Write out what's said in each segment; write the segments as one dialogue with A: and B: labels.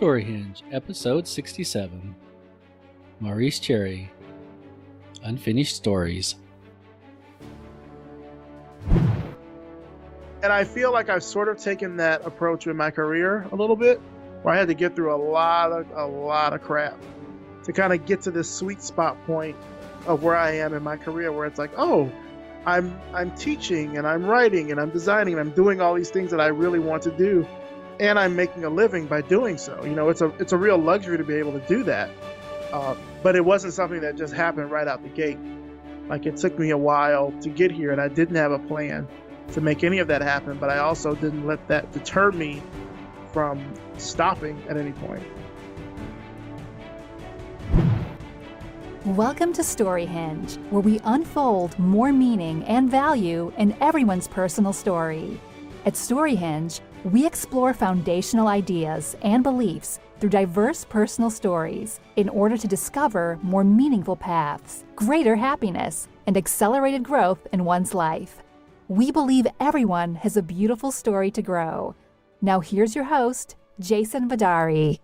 A: StoryHinge, Episode 67. Maurice Cherry, Unfinished Stories.
B: And I feel like I've sort of taken that approach in my career a little bit, where I had to get through a lot of crap to kind of get to this sweet spot point of where I am in my career, where it's like, oh, I'm teaching and I'm writing and I'm designing and I'm doing all these things that I really want to do, and I'm making a living by doing so. You know, it's a real luxury to be able to do that. But it wasn't something that just happened right out the gate. Like, it took me a while to get here, and I didn't have a plan to make any of that happen, but I also didn't let that deter me from stopping at any point.
C: Welcome to StoryHinge, where we unfold more meaning and value in everyone's personal story. At StoryHinge, we explore foundational ideas and beliefs through diverse personal stories in order to discover more meaningful paths, greater happiness, and accelerated growth in one's life. We believe everyone has a beautiful story to grow. Now here's your host, Jason Vidaurri.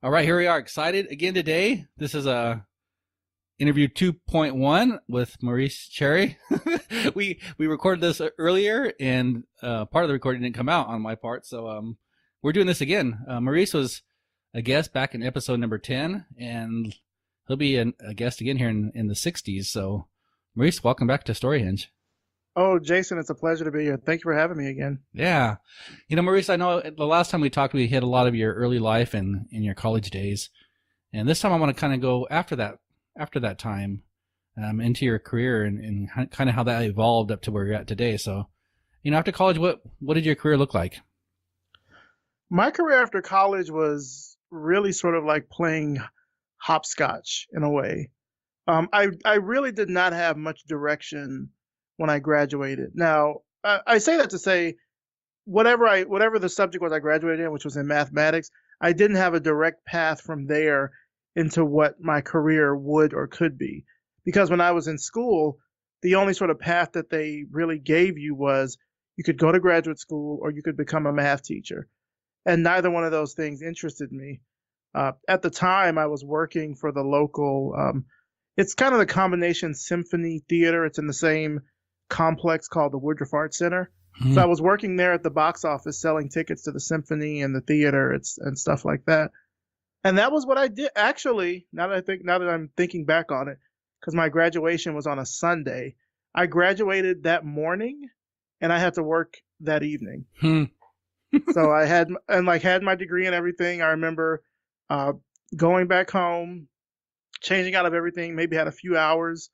A: All right, here we are, excited again today. This is interview 2.1 with Maurice Cherry. we recorded this earlier, and part of the recording didn't come out on my part, so we're doing this again. Maurice was a guest back in episode number 10, and he'll be a guest again here in the 60s. So, Maurice, welcome back to StoryHinge.
B: Oh, Jason, it's a pleasure to be here. Thank you for having me again.
A: Yeah. You know, Maurice, I know the last time we talked, we hit a lot of your early life and in your college days. And this time I want to kind of go after that time into your career and kind of how that evolved up to where you're at today. So, you know, after college, what did your career look like?
B: My career after college was really sort of like playing hopscotch in a way. I really did not have much direction when I graduated. Now, I say that to say, whatever the subject was I graduated in, which was in mathematics, I didn't have a direct path from there into what my career would or could be. Because when I was in school, the only sort of path that they really gave you was you could go to graduate school or you could become a math teacher. And neither one of those things interested me. At the time, I was working for the local, it's kind of the combination symphony theater. It's in the same complex called the Woodruff Arts Center. Mm-hmm. So I was working there at the box office selling tickets to the symphony and the theater and stuff like that. And that was what I did. Actually, now that I'm thinking back on it, because my graduation was on a Sunday, I graduated that morning and I had to work that evening. So I had my degree and everything. I remember going back home, changing out of everything, maybe had a few hours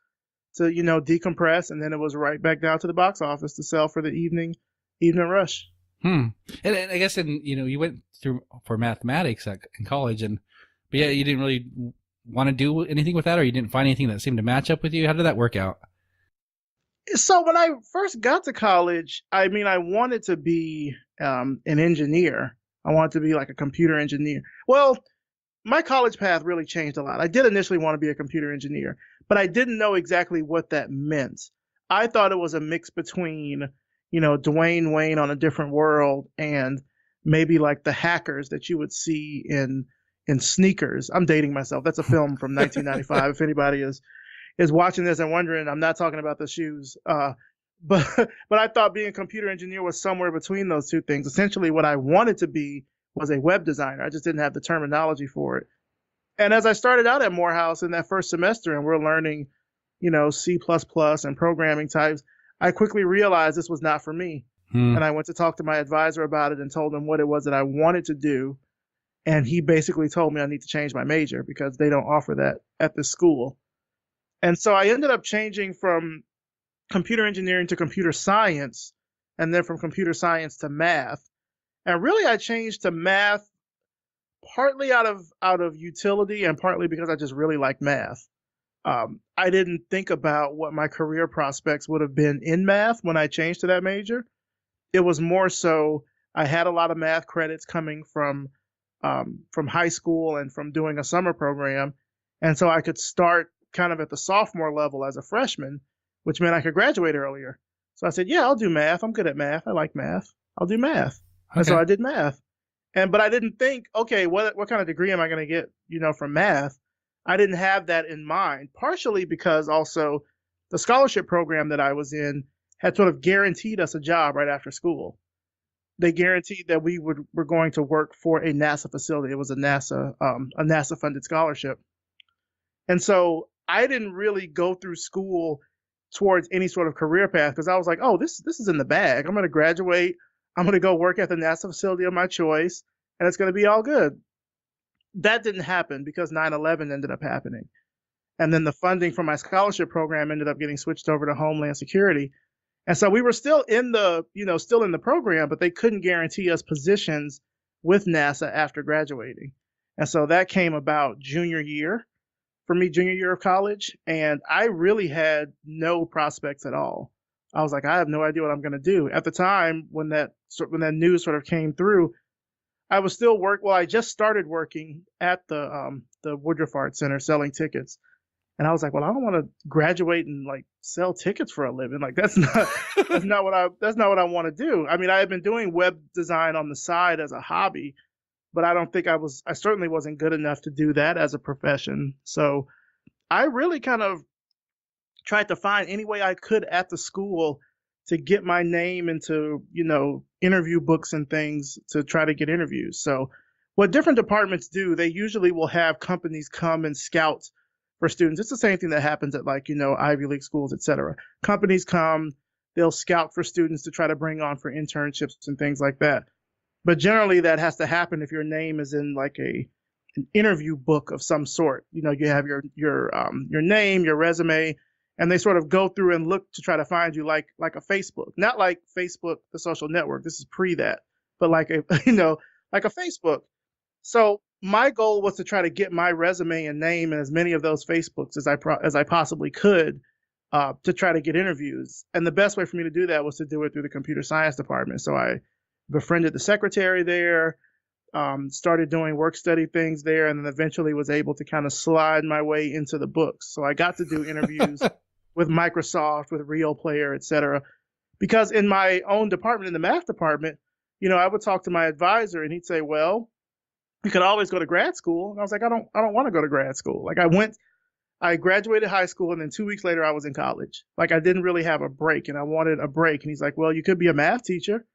B: to, decompress, and then it was right back down to the box office to sell for the evening rush.
A: And I guess you went through for mathematics in college, but yeah, you didn't really want to do anything with that, or you didn't find anything that seemed to match up with you. How did that work out?
B: So when I first got to college, I wanted to be an engineer. I wanted to be like a computer engineer. Well, my college path really changed a lot. I did initially want to be a computer engineer, but I didn't know exactly what that meant. I thought it was a mix between, Dwayne Wayne on A Different World and maybe like the hackers that you would see in Sneakers. I'm dating myself. That's a film from 1995. If anybody is watching this and wondering, I'm not talking about the shoes. But I thought being a computer engineer was somewhere between those two things. Essentially, what I wanted to be was a web designer. I just didn't have the terminology for it. And as I started out at Morehouse in that first semester and we're learning, C++ and programming types, I quickly realized this was not for me. And I went to talk to my advisor about it and told him what it was that I wanted to do. And he basically told me I need to change my major because they don't offer that at this school. And so I ended up changing from computer engineering to computer science, and then from computer science to math. And really I changed to math partly out of utility and partly because I just really like math. I didn't think about what my career prospects would have been in math when I changed to that major. It was more so I had a lot of math credits coming from high school and from doing a summer program. And so I could start kind of at the sophomore level as a freshman, which meant I could graduate earlier. So I said, yeah, I'll do math. I'm good at math. I like math. I'll do math. Okay. And so I did math. But I didn't think, okay, what kind of degree am I going to get, from math? I didn't have that in mind, partially because also the scholarship program that I was in had sort of guaranteed us a job right after school. They guaranteed that we were going to work for a NASA facility. It was a NASA funded scholarship. And so I didn't really go through school towards any sort of career path because I was like, oh, this is in the bag. I'm going to graduate. I'm going to go work at the NASA facility of my choice, and it's going to be all good. That didn't happen because 9/11 ended up happening. And then the funding for my scholarship program ended up getting switched over to Homeland Security. And so we were still in the program, but they couldn't guarantee us positions with NASA after graduating. And so that came about junior year of college. And I really had no prospects at all. I was like, I have no idea what I'm going to do. At the time, when that news sort of came through, I was still I just started working at the Woodruff Art Center selling tickets. And I was like, well, I don't want to graduate and like sell tickets for a living. Like that's not what I want to do. I mean, I had been doing web design on the side as a hobby, but I certainly wasn't good enough to do that as a profession. So I really kind of tried to find any way I could at the school to get my name into, interview books and things to try to get interviews. So what different departments do, they usually will have companies come and scout for students. It's the same thing that happens at Ivy League schools, et cetera. Companies come, they'll scout for students to try to bring on for internships and things like that. But generally that has to happen if your name is in like an interview book of some sort. You have your name, your resume, and they sort of go through and look to try to find you like a Facebook, not like Facebook, the social network. This is pre that, but like a Facebook. So my goal was to try to get my resume and name in as many of those Facebooks as I possibly could to try to get interviews. And the best way for me to do that was to do it through the computer science department. So I befriended the secretary there, started doing work study things there, and then eventually was able to kind of slide my way into the books. So I got to do interviews with Microsoft, with Real Player, et cetera. Because in my own department, in the math department, I would talk to my advisor and he'd say, well, you could always go to grad school. And I was like, I don't want to go to grad school. Like I graduated high school and then 2 weeks later I was in college. Like I didn't really have a break and I wanted a break. And he's like, well, you could be a math teacher.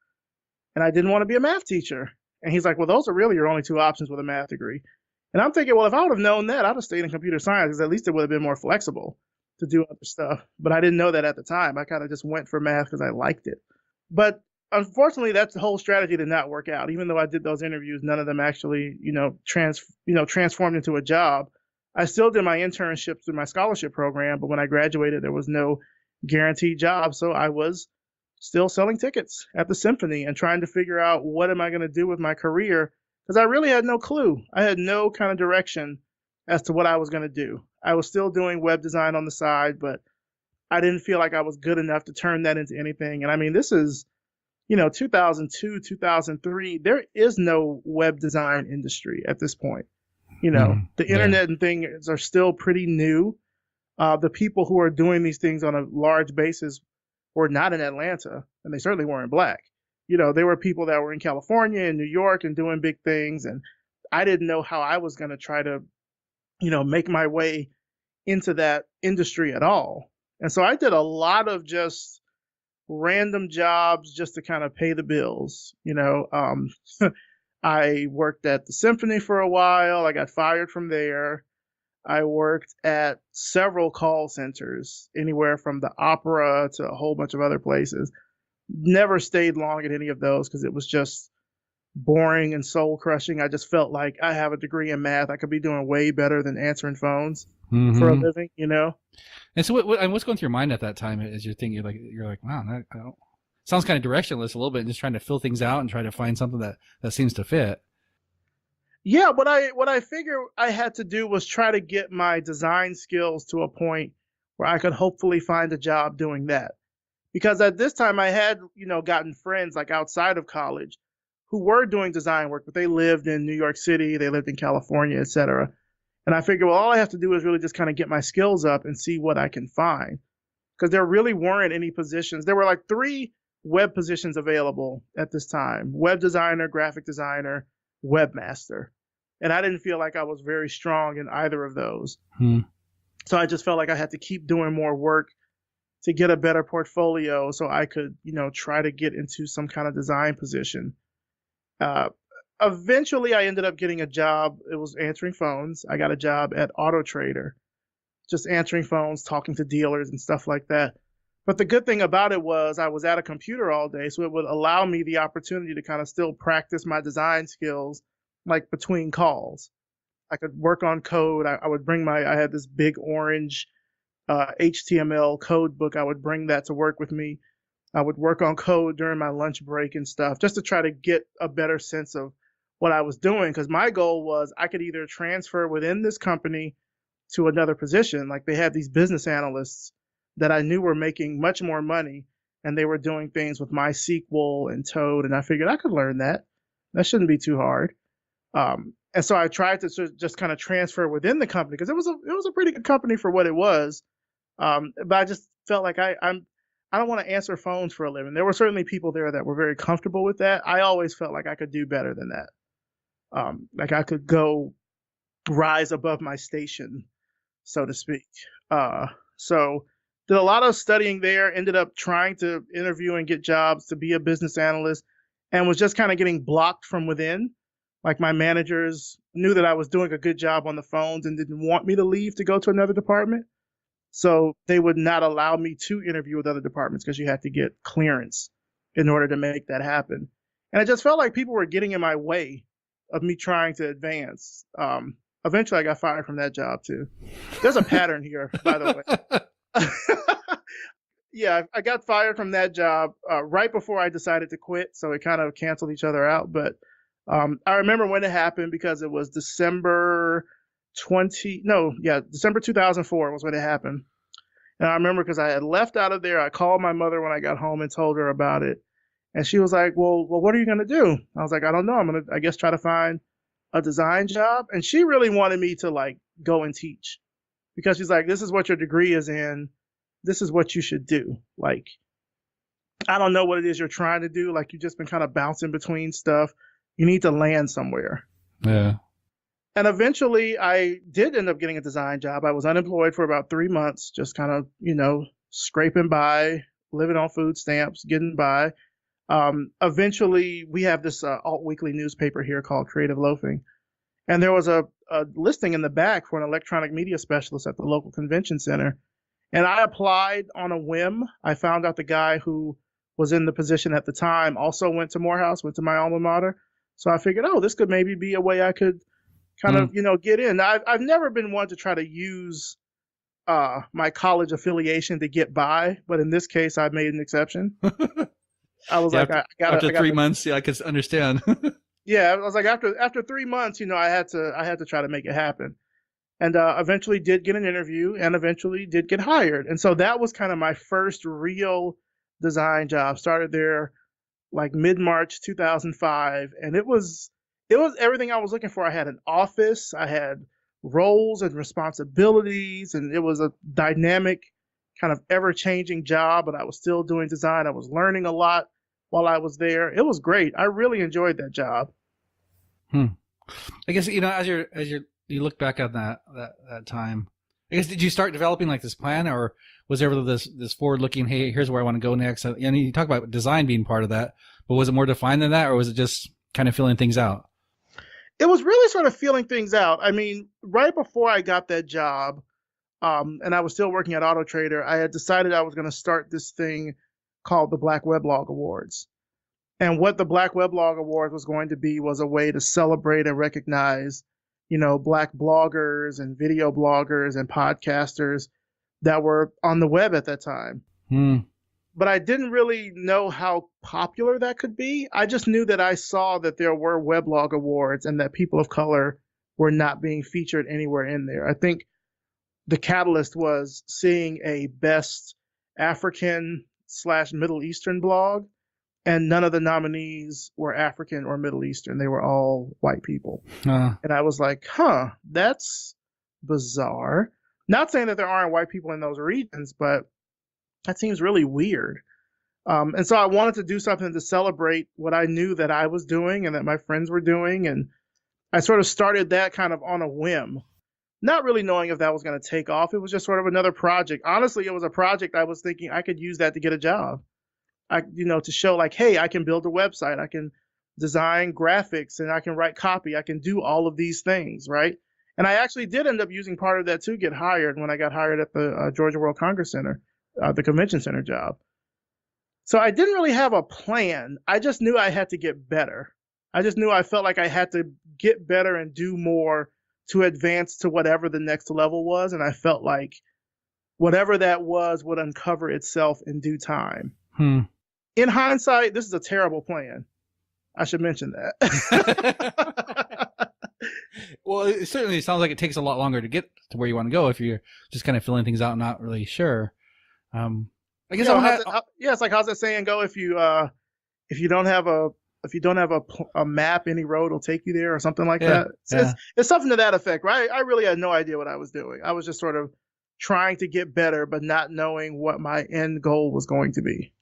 B: And I didn't want to be a math teacher. And he's like, well, those are really your only two options with a math degree. And I'm thinking, well, if I would have known that, I'd have stayed in computer science because at least it would have been more flexible to do other stuff. But I didn't know that at the time. I kind of just went for math because I liked it. But unfortunately, that's the whole strategy did not work out. Even though I did those interviews, none of them actually, transformed into a job. I still did my internships through my scholarship program, but when I graduated, there was no guaranteed job. So I was still selling tickets at the symphony and trying to figure out what am I going to do with my career because I really had no clue. I had no kind of direction as to what I was going to do. I was still doing web design on the side, but I didn't feel like I was good enough to turn that into anything. And I mean, this is 2002, 2003, there is no web design industry at this point. The internet and things are still pretty new. The people who are doing these things on a large basis were not in Atlanta, and they certainly weren't Black. There were people that were in California and New York and doing big things, and I didn't know how I was going to try to, make my way into that industry at all. And so I did a lot of just random jobs just to kind of pay the bills. I worked at the symphony for a while. I got fired from there. I worked at several call centers, anywhere from the opera to a whole bunch of other places. Never stayed long at any of those because it was just boring and soul crushing. I just felt like I have a degree in math. I could be doing way better than answering phones for a living,
A: And so what's going through your mind at that time as you're thinking, you're like, wow, I don't, sounds kind of directionless a little bit, and just trying to fill things out and try to find something that seems to fit.
B: Yeah, what I figured I had to do was try to get my design skills to a point where I could hopefully find a job doing that. Because at this time I had, gotten friends like outside of college who were doing design work, but they lived in New York City, they lived in California, et cetera. And I figured, well, all I have to do is really just kind of get my skills up and see what I can find. Because there really weren't any positions. There were like 3 web positions available at this time: web designer, graphic designer, webmaster. And I didn't feel like I was very strong in either of those.
A: Hmm.
B: So I just felt like I had to keep doing more work to get a better portfolio so I could, try to get into some kind of design position. Eventually, I ended up getting a job. It was answering phones. I got a job at Auto Trader, just answering phones, talking to dealers and stuff like that. But the good thing about it was I was at a computer all day, so it would allow me the opportunity to kind of still practice my design skills, like between calls. I could work on code. I would bring I had this big orange HTML code book. I would bring that to work with me. I would work on code during my lunch break and stuff, just to try to get a better sense of what I was doing. Because my goal was I could either transfer within this company to another position. Like they had these business analysts that I knew were making much more money, and they were doing things with MySQL and Toad, and I figured I could learn that. That shouldn't be too hard. And so I tried to just kind of transfer within the company because it was a pretty good company for what it was. But I just felt like I don't want to answer phones for a living. There were certainly people there that were very comfortable with that. I always felt like I could do better than that. Like I could go rise above my station, so to speak. So did a lot of studying there, ended up trying to interview and get jobs to be a business analyst, and was just kind of getting blocked from within. Like my managers knew that I was doing a good job on the phones and didn't want me to leave to go to another department. So they would not allow me to interview with other departments because you had to get clearance in order to make that happen. And I just felt like people were getting in my way of me trying to advance. Eventually I got fired from that job too. There's a pattern here, by the way. Yeah, I got fired from that job right before I decided to quit. So it kind of canceled each other out. But I remember when it happened because it was December 2004 was when it happened. And I remember because I had left out of there, I called my mother when I got home and told her about it. And she was like, well, what are you going to do? I was like, I don't know. I'm going to, I guess, try to find a design job. And she really wanted me to like go and teach because she's like, this is what your degree is in. This is what you should do. Like, I don't know what it is you're trying to do. Like, you've just been kind of bouncing between stuff. You need to land somewhere.
A: Yeah.
B: And eventually I did end up getting a design job. I was unemployed for about 3 months, just kind of, scraping by, living on food stamps, getting by. Eventually we have this alt weekly newspaper here called Creative Loafing. And there was a listing in the back for an electronic media specialist at the local convention center. And I applied on a whim. I found out the guy who was in the position at the time also went to Morehouse, went to my alma mater. So I figured, this could maybe be a way I could kind of, get in. I've never been one to try to use my college affiliation to get by, but in this case, I made an exception. I was
A: after 3 months, I could understand.
B: Yeah, I was like, after 3 months, I had to try to make it happen, and eventually did get an interview, and eventually did get hired, and so that was kind of my first real design job. Started there like mid-March 2005, and it was everything I was looking for. I had an office, I had roles and responsibilities, and it was a dynamic, kind of ever-changing job, but I was still doing design. I was learning a lot while I was there. It was great. I really enjoyed that job.
A: I guess, as you look back at that time, I guess, did you start developing like this plan, or was there this forward-looking, hey, here's where I want to go next? And you talk about design being part of that, but was it more defined than that, or was it just kind of filling things out?
B: It was really sort of feeling things out. I mean, right before I got that job, and I was still working at Auto Trader, I had decided I was going to start this thing called the Black Weblog Awards. And what the Black Weblog Awards was going to be was a way to celebrate and recognize, Black bloggers and video bloggers and podcasters that were on the web at that time. But I didn't really know how popular that could be. I just knew that I saw that there were weblog awards and that people of color were not being featured anywhere in there. I think the catalyst was seeing a best African/Middle Eastern blog, and none of the nominees were African or Middle Eastern. They were all white people. And I was like, that's bizarre. Not saying that there aren't white people in those regions, but that seems really weird. And so I wanted to do something to celebrate what I knew that I was doing and that my friends were doing. And I sort of started that kind of on a whim, not really knowing if that was going to take off. It was just sort of another project. Honestly, it was a project I was thinking I could use that to get a job. To show like, hey, I can build a website, I can design graphics, and I can write copy. I can do all of these things, right? And I actually did end up using part of that to get hired when I got hired at the Georgia World Congress Center, the convention center job. So I didn't really have a plan. I just knew I had to get better. I just knew I felt like I had to get better and do more to advance to whatever the next level was. And I felt like whatever that was would uncover itself in due time. In hindsight, this is a terrible plan. I should mention that.
A: Well, it certainly sounds like it takes a lot longer to get to where you want to go if you're just kind of filling things out and not really sure. I guess
B: it's like, how's that saying go? If you don't have a map, any road will take you there, or something like that. It's something to that effect, right? I really had no idea what I was doing. I was just sort of trying to get better, but not knowing what my end goal was going to be.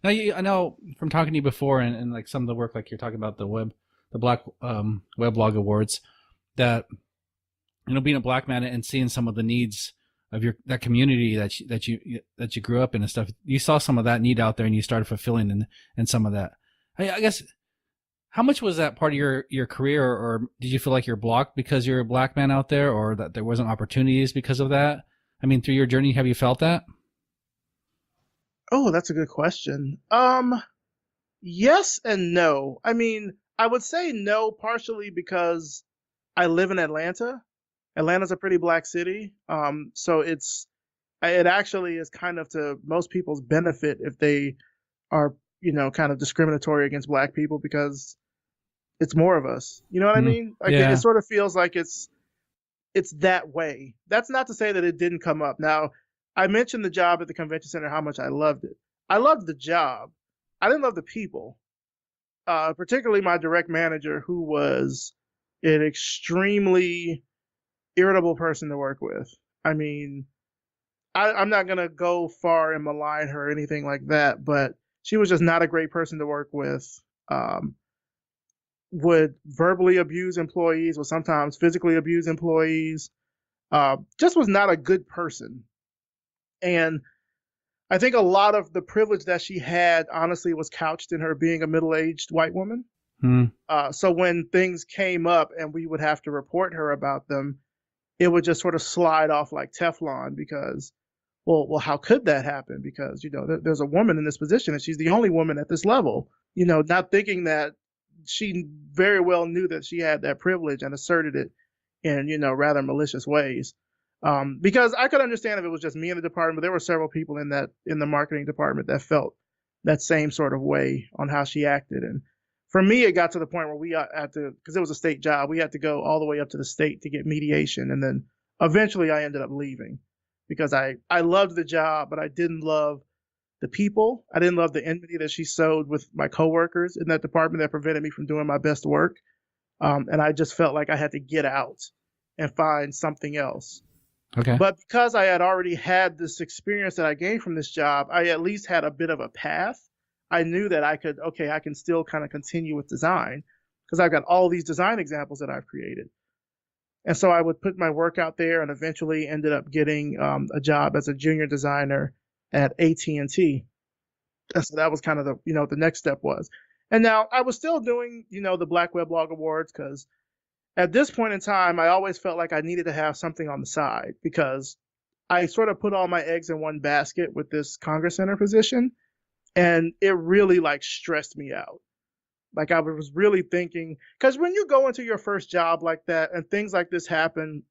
A: Now, I know from talking to you before, and like some of the work, like you're talking about the Black Weblog Awards, that being a Black man and seeing some of the needs of that community that you grew up in and stuff, you saw some of that need out there, and you started fulfilling in some of that. I guess, how much was that part of your career, or did you feel like you're blocked because you're a Black man out there, or that there wasn't opportunities because of that? I mean, through your journey, have you felt that?
B: Oh, that's a good question. Yes and no. I mean, I would say no, partially because I live in Atlanta. Atlanta's a pretty Black city. So it actually is kind of to most people's benefit if they are, kind of discriminatory against Black people, because it's more of us. You know what I mean? Like, it sort of feels like it's that way. That's not to say that it didn't come up. Now, I mentioned the job at the convention center, how much I loved it. I loved the job. I didn't love the people, particularly my direct manager, who was an extremely irritable person to work with. I mean, I'm not going to go far and malign her or anything like that, but she was just not a great person to work with. Would verbally abuse employees, would sometimes physically abuse employees. Just was not a good person. And I think a lot of the privilege that she had, honestly, was couched in her being a middle-aged white woman. So when things came up and we would have to report her about them, it would just sort of slide off like Teflon, because, well, how could that happen? Because, there's a woman in this position and she's the only woman at this level, not thinking that she very well knew that she had that privilege and asserted it in, rather malicious ways. Because I could understand if it was just me in the department, but there were several people in the marketing department that felt that same sort of way on how she acted. And for me, it got to the point where we had to, because it was a state job, we had to go all the way up to the state to get mediation. And then eventually I ended up leaving because I loved the job, but I didn't love the people. I didn't love the enmity that she sowed with my coworkers in that department that prevented me from doing my best work. And I just felt like I had to get out and find something else.
A: Okay.
B: But because I had already had this experience that I gained from this job, I at least had a bit of a path. I knew that I can still kind of continue with design because I've got all these design examples that I've created. And so I would put my work out there and eventually ended up getting a job as a junior designer at AT&T. And so that was kind of the next step was. And now I was still doing, the Black Weblog Awards, because at this point in time, I always felt like I needed to have something on the side, because I sort of put all my eggs in one basket with this Congress Center position, and it really stressed me out. Like, I was really thinking, because when you go into your first job like that and things like this happen,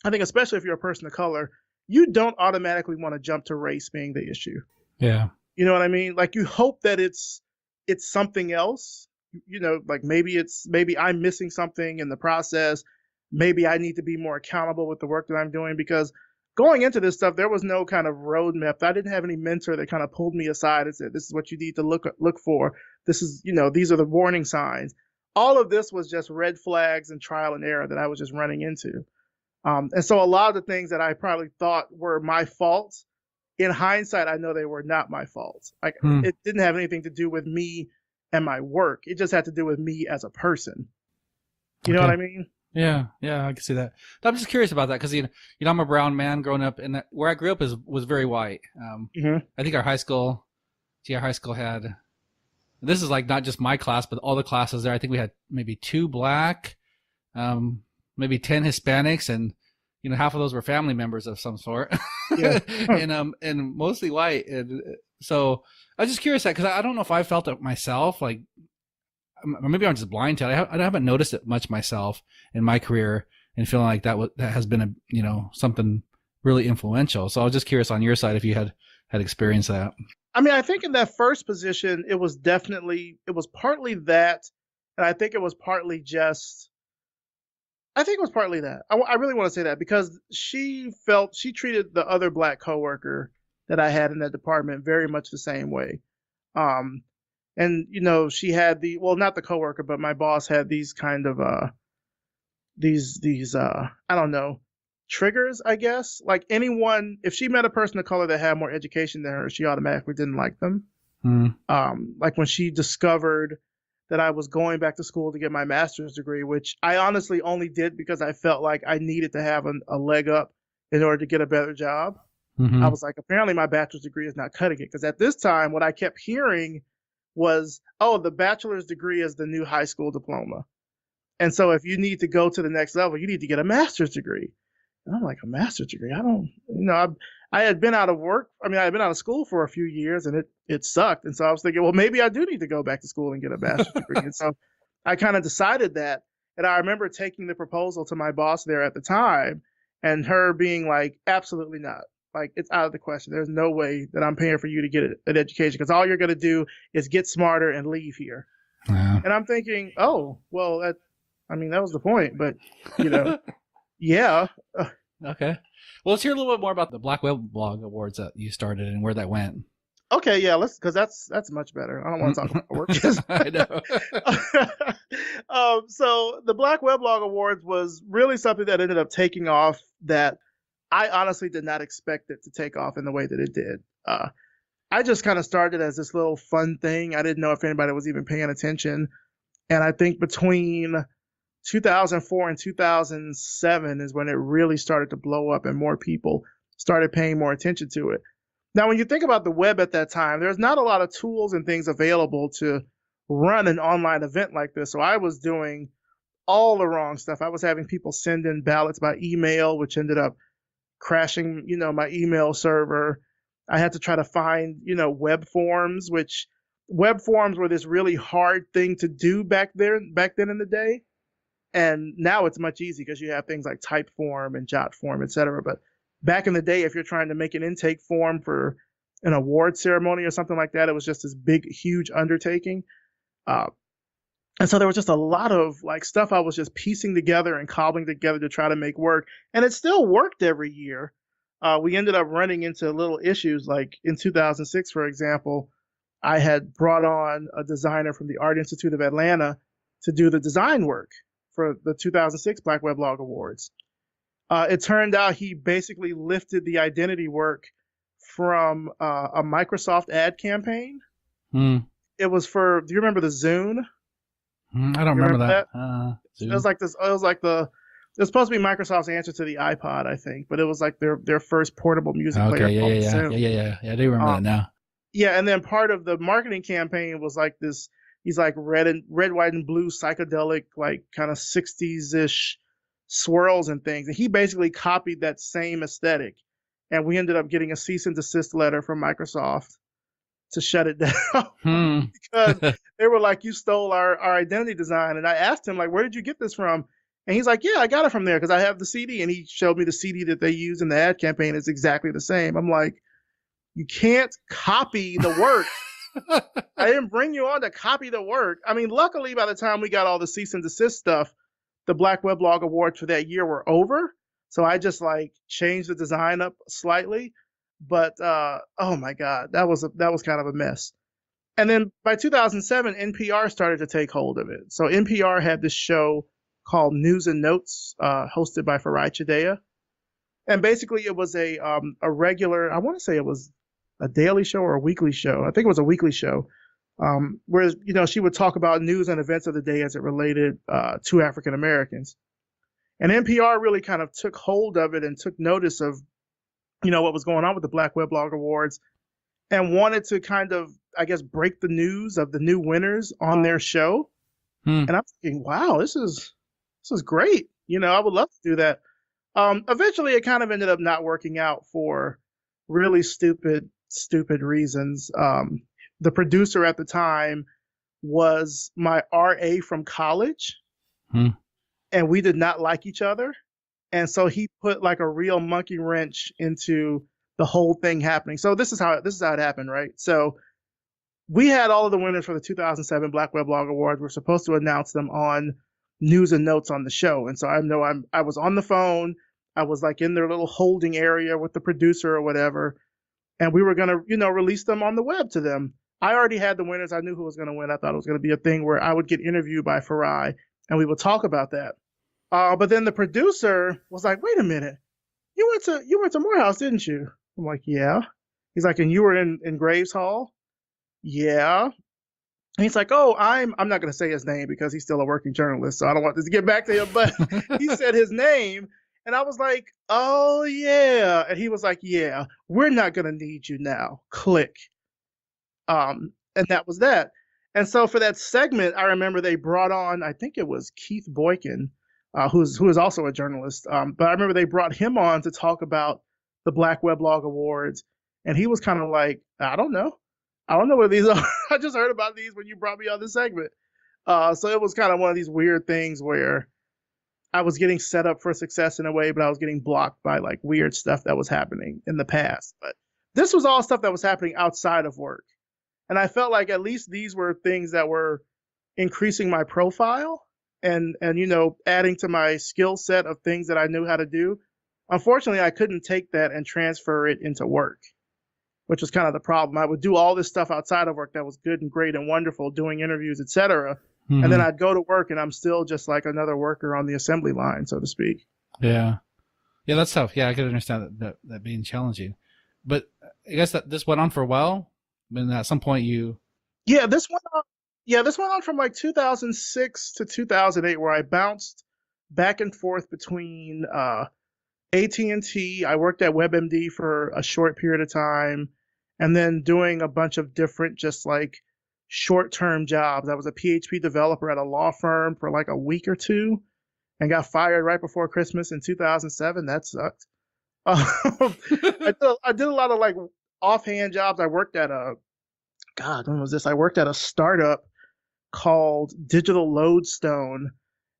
B: I think especially if you're a person of color, you don't automatically want to jump to race being the issue.
A: Yeah.
B: You know what I mean? Like, you hope that it's something else. Like maybe I'm missing something in the process. Maybe I need to be more accountable with the work that I'm doing, because going into this stuff, there was no kind of roadmap. I didn't have any mentor that kind of pulled me aside and said, this is what you need to look for. This is, these are the warning signs. All of this was just red flags and trial and error that I was just running into. And so a lot of the things that I probably thought were my faults in hindsight, I know they were not my fault. Like it didn't have anything to do with me and my work. It just had to do with me as a person. You know what I mean?
A: Yeah, I can see that. I'm just curious about that because I'm a brown man growing up, and where I grew up was very white. I think our high school had. This is like not just my class, but all the classes there. I think we had maybe 2 black, maybe 10 Hispanics, and half of those were family members of some sort.
B: Yeah.
A: and mostly white. And so I was just curious because I don't know if I felt it myself, like, or maybe I'm just blind to it. I haven't noticed it much myself in my career, and feeling like that has been something really influential. So I was just curious on your side if you had experienced that.
B: I mean, I think in that first position, it was partly that, and I think it was partly that. I really want to say that because she treated the other black coworker that I had in that department very much the same way. And she had not the coworker, but my boss had these kind of these I don't know, triggers, I guess. Like anyone, if she met a person of color that had more education than her, she automatically didn't like them. Like when she discovered that I was going back to school to get my master's degree, which I honestly only did because I felt like I needed to have a leg up in order to get a better job. I was like, apparently my bachelor's degree is not cutting it. Because at this time, what I kept hearing was, oh, the bachelor's degree is the new high school diploma. And so if you need to go to the next level, you need to get a master's degree. And I'm like, a master's degree? I don't, I had been out of work. I mean, I had been out of school for a few years and it sucked. And so I was thinking, well, maybe I do need to go back to school and get a bachelor's degree. And so I kind of decided that. And I remember taking the proposal to my boss there at the time and her being like, absolutely not. Like, it's out of the question. There's no way that I'm paying for you to get an education because all you're going to do is get smarter and leave here.
A: Wow.
B: And I'm thinking, oh, well, that was the point. But, yeah.
A: Okay. Well, let's hear a little bit more about the Black Weblog Awards that you started and where that went.
B: Okay, yeah, because that's much better. I don't want to talk about work.
A: I
B: know. So the Black Weblog Awards was really something that ended up taking off that I honestly did not expect it to take off in the way that it did. I just kind of started as this little fun thing. I didn't know if anybody was even paying attention. And I think between 2004 and 2007 is when it really started to blow up and more people started paying more attention to it. Now, when you think about the web at that time, there's not a lot of tools and things available to run an online event like this. So I was doing all the wrong stuff. I was having people send in ballots by email, which ended up crashing, my email server. I had to try to find, web forms, which web forms were this really hard thing to do back then in the day. And now it's much easier because you have things like Typeform and Jotform, et cetera. But back in the day, if you're trying to make an intake form for an award ceremony or something like that, it was just this big, huge undertaking. And so there was just a lot of stuff I was just piecing together and cobbling together to try to make work. And it still worked every year. We ended up running into little issues. Like in 2006, for example, I had brought on a designer from the Art Institute of Atlanta to do the design work for the 2006 Black Weblog Awards. It turned out he basically lifted the identity work from a Microsoft ad campaign. It was for, do you remember the Zune?
A: I don't remember that.
B: It was like this. It was supposed to be Microsoft's answer to the iPod, I think, but it was like their first portable music player.
A: Yeah. I do remember that now.
B: Yeah, and then part of the marketing campaign was like this. He's like red, white, and blue psychedelic, like kind of 60s-ish swirls and things. And he basically copied that same aesthetic. And we ended up getting a cease and desist letter from Microsoft to shut it down because they were like, you stole our identity design. And I asked him, where did you get this from? And he's like, yeah, I got it from there because I have the CD. And he showed me the CD that they use in the ad campaign is exactly the same. I'm like, you can't copy the work. I didn't bring you on to copy the work. I mean, luckily, by the time we got all the cease and desist stuff, the Black Weblog Awards for that year were over. So I just changed the design up slightly. But oh my God, that was kind of a mess. And then by 2007, NPR started to take hold of it. So NPR had this show called News and Notes, hosted by Farai Chideya. And basically it was a regular, I want to say it was a daily show or a weekly show. I think it was a weekly show. Where, she would talk about news and events of the day as it related to African Americans. And NPR really kind of took hold of it and took notice of, what was going on with the Black Weblog Awards and wanted to kind of, I guess, break the news of the new winners on their show. And I'm thinking, wow, this is great. I would love to do that. Eventually it kind of ended up not working out for really stupid reasons. The producer at the time was my RA from college, and we did not like each other. And so he put like a real monkey wrench into the whole thing happening. So this is how it happened, right? So we had all of the winners for the 2007 Black Weblog Awards. We're supposed to announce them on news and notes on the show. And so I was on the phone. I was like in their little holding area with the producer or whatever. And we were going to, release them on the web to them. I already had the winners. I knew who was going to win. I thought it was going to be a thing where I would get interviewed by Farai and we would talk about that. But then the producer was like, wait a minute, you went to Morehouse, didn't you? I'm like, yeah. He's like, and you were in Graves Hall? Yeah. And he's like, oh, I'm not going to say his name because he's still a working journalist, so I don't want this to get back to him, but he said his name. And I was like, oh, yeah. And he was like, yeah, we're not going to need you now. Click. And that was that. And so for that segment, I remember they brought on, I think it was Keith Boykin, who is also a journalist. But I remember they brought him on to talk about the Black Weblog Awards. And he was kind of like, I don't know what these are. I just heard about these when you brought me on this segment. So it was kind of one of these weird things where I was getting set up for success in a way, but I was getting blocked by like weird stuff that was happening in the past. But this was all stuff that was happening outside of work. And I felt like at least these were things that were increasing my profile and adding to my skill set of things that I knew how to do. Unfortunately, I couldn't take that and transfer it into work, which was kind of the problem. I would do all this stuff outside of work that was good and great and wonderful, doing interviews, etc. And then I'd go to work and I'm still just like another worker on the assembly line, so to speak.
A: Yeah. Yeah, that's tough. Yeah, I could understand that being challenging. But I guess that this went on for a while. And at some point
B: this went on from like 2006 to 2008, where I bounced back and forth between AT&T. I worked at WebMD for a short period of time, and then doing a bunch of different just like short-term jobs. I was a PHP developer at a law firm for like a week or two and got fired right before Christmas in 2007. That sucked. I did a lot of like offhand jobs. I worked at when was this? I worked at a startup called Digital Lodestone.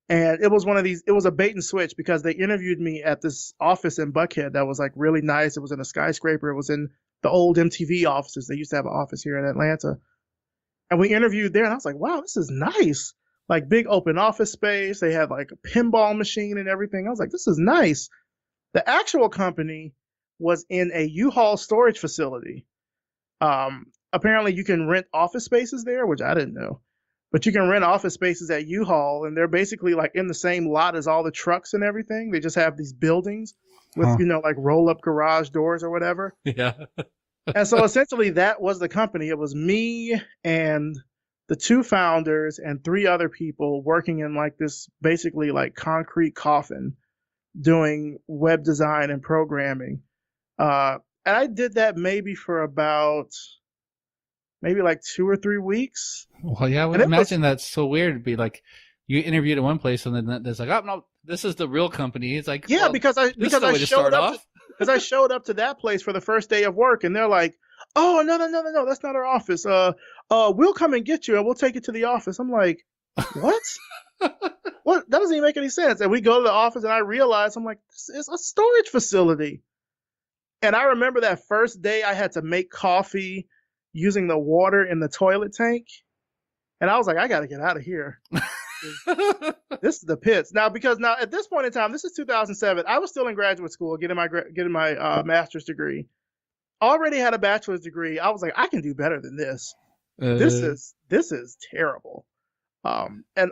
B: And it was it was a bait and switch because they interviewed me at this office in Buckhead that was like really nice. It was in a skyscraper. It was in the old MTV offices. They used to have an office here in Atlanta. And we interviewed there and I was like, wow, this is nice. Like big open office space. They had like a pinball machine and everything. I was like, this is nice. The actual company was in a U-Haul storage facility. Apparently you can rent office spaces there, which I didn't know. But you can rent office spaces at U-Haul, and they're basically like in the same lot as all the trucks and everything. They just have these buildings with, like roll-up garage doors or whatever.
A: Yeah.
B: And so essentially that was the company. It was me and the two founders and three other people working in like this basically like concrete coffin doing web design and programming. And I did that maybe for about like 2 or 3 weeks.
A: Well, yeah, I would imagine that's so weird to be like, you interviewed at one place and then there's like, oh, no, this is the real company. It's like,
B: yeah,
A: well,
B: because I showed up to that place for the first day of work and they're like, oh, no, that's not our office. We'll come and get you and we'll take you to the office. I'm like, what? What? That doesn't even make any sense. And we go to the office and I realize, I'm like, this is a storage facility. And I remember that first day I had to make coffee using the water in the toilet tank. And I was like, I got to get out of here. This is the pits. Now, because at this point in time, this is 2007. I was still in graduate school, getting my master's degree. Already had a bachelor's degree. I was like, I can do better than this. This is terrible. And and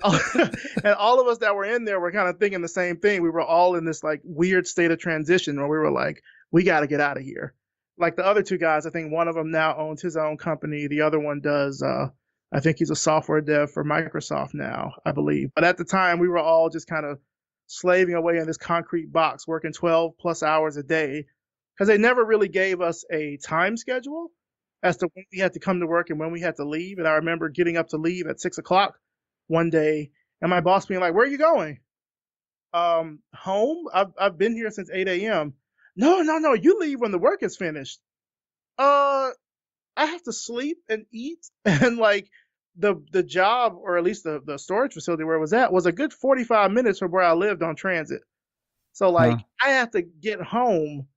B: all of us that were in there were kind of thinking the same thing. We were all in this like weird state of transition where we were like, we got to get out of here. Like the other two guys, I think one of them now owns his own company. The other one does, I think he's a software dev for Microsoft now, I believe. But at the time, we were all just kind of slaving away in this concrete box, working 12 plus hours a day, because they never really gave us a time schedule as to when we had to come to work and when we had to leave. And I remember getting up to leave at 6 o'clock one day, and my boss being like, "Where are you going?" Home. I've been here since 8 a.m. No, you leave when the work is finished. I have to sleep and eat, and like the job, or at least the storage facility where it was at, was a good 45 minutes from where I lived on transit. So like I have to get home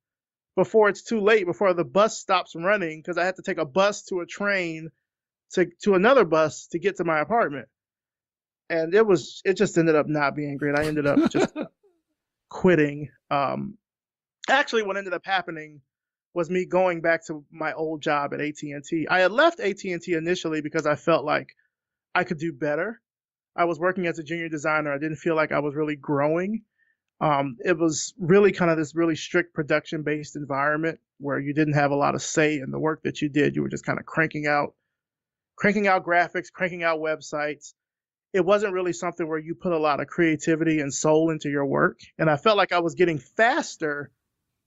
B: before it's too late, before the bus stops running, because I had to take a bus to a train to another bus to get to my apartment. And it just ended up not being great. I ended up just quitting. Actually, what ended up happening was me going back to my old job at AT&T. I had left AT&T initially because I felt like I could do better. I was working as a junior designer. I didn't feel like I was really growing. It was really kind of this really strict production-based environment where you didn't have a lot of say in the work that you did. You were just kind of cranking out graphics, cranking out websites. It wasn't really something where you put a lot of creativity and soul into your work. And I felt like I was getting faster,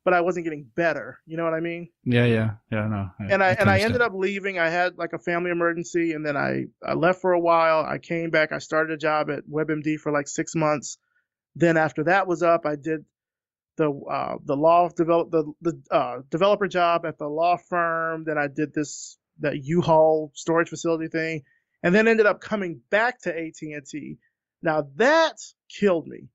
B: but I wasn't getting better. You know what I mean?
A: Yeah. No.
B: I ended up leaving. I had like a family emergency, and then I left for a while. I came back. I started a job at WebMD for like 6 months. Then after that was up, I did the developer job at the law firm. Then I did that U-Haul storage facility thing, and then ended up coming back to AT&T. Now that killed me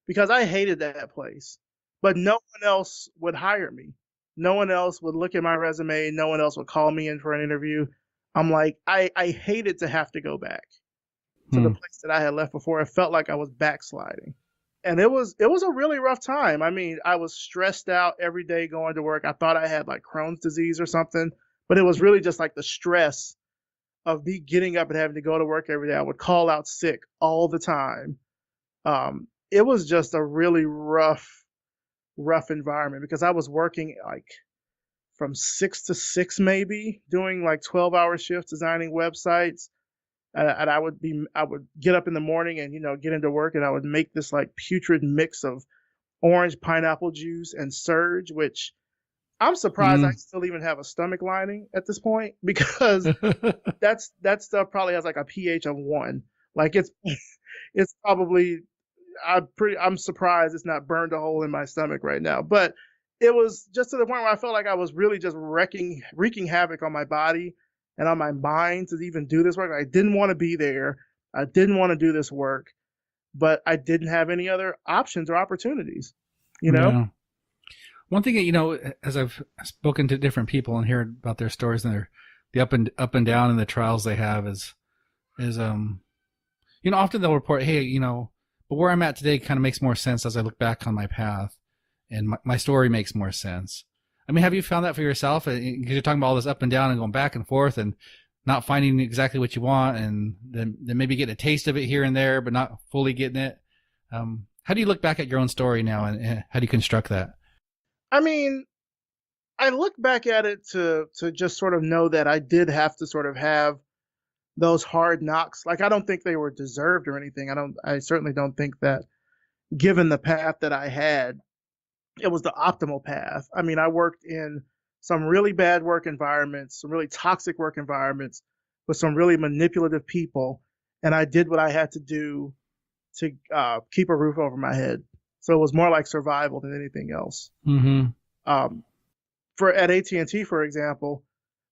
B: because I hated that place. But no one else would hire me. No one else would look at my resume. No one else would call me in for an interview. I'm like, I hated to have to go back to the place that I had left before. It felt like I was backsliding. And it was a really rough time. I mean, I was stressed out every day going to work. I thought I had like Crohn's disease or something, but it was really just like the stress of me getting up and having to go to work every day. I would call out sick all the time. It was just a really rough environment because I was working like from 6 to 6 maybe, doing like 12-hour shifts designing websites. And I would get up in the morning and, get into work, and I would make this like putrid mix of orange pineapple juice and Surge, which I'm surprised I still even have a stomach lining at this point, because that stuff probably has like a pH of 1. Like it's probably, I'm surprised it's not burned a hole in my stomach right now. But it was just to the point where I felt like I was really just wreaking havoc on my body and on my mind to even do this work. I didn't want to be there. I didn't want to do this work, but I didn't have any other options or opportunities,
A: Yeah. One thing that, as I've spoken to different people and heard about their stories and the up and down and the trials they have is often they'll report, hey, but where I'm at today kind of makes more sense as I look back on my path, and my story makes more sense. I mean, have you found that for yourself? Because you're talking about all this up and down and going back and forth and not finding exactly what you want, and then maybe getting a taste of it here and there, but not fully getting it. How do you look back at your own story now, and how do you construct that?
B: I mean, I look back at it to just sort of know that I did have to sort of have those hard knocks. Like, I don't think they were deserved or anything. I certainly don't think that, given the path that I had, it was the optimal path. I mean, I worked in some really bad work environments, some really toxic work environments with some really manipulative people, and I did what I had to do to keep a roof over my head. So it was more like survival than anything else.
A: Mm-hmm.
B: At AT&T, for example,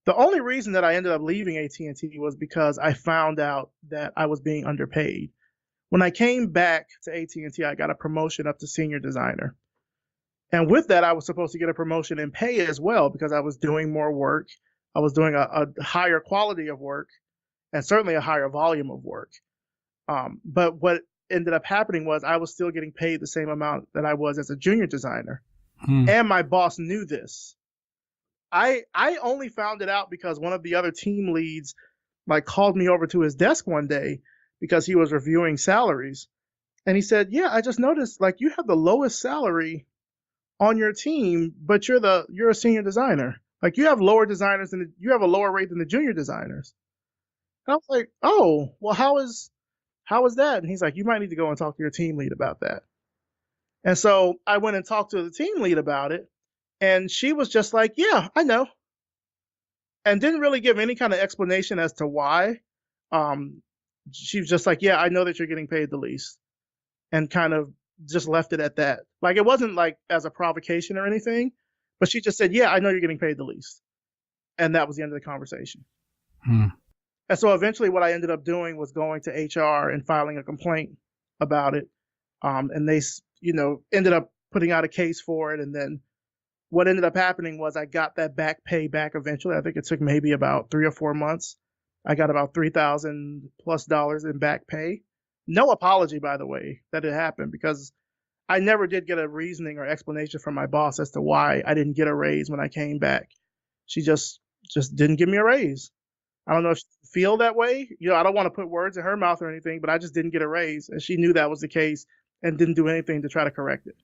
B: the only reason that I ended up leaving AT&T was because I found out that I was being underpaid. When I came back to AT&T, I got a promotion up to senior designer. And with that, I was supposed to get a promotion in pay as well, because I was doing more work. I was doing a higher quality of work, and certainly a higher volume of work. But what ended up happening was I was still getting paid the same amount that I was as a junior designer. And my boss knew this. I only found it out because one of the other team leads like called me over to his desk one day, because he was reviewing salaries. And he said, yeah, I just noticed like you have the lowest salary on your team, but you're a senior designer. Like you have lower designers than you have a lower rate than the junior designers. And I was like, oh, well, how is that? And he's like, you might need to go and talk to your team lead about that. And so I went and talked to the team lead about it. And she was just like, yeah, I know. And didn't really give any kind of explanation as to why. She was just like, yeah, I know that you're getting paid the least. And kind of just left it at that. Like it wasn't like as a provocation or anything, but she just said, yeah, I know you're getting paid the least. And that was the end of the conversation. And so eventually what I ended up doing was going to HR and filing a complaint about it. And they, ended up putting out a case for it. And then what ended up happening was I got that back pay back eventually. I think it took maybe about 3 or 4 months. I got about $3,000+ in back pay. No apology, by the way, that it happened, because I never did get a reasoning or explanation from my boss as to why I didn't get a raise when I came back. She just didn't give me a raise. I don't know if she feel that way. I don't want to put words in her mouth or anything, but I just didn't get a raise. And she knew that was the case and didn't do anything to try to correct it.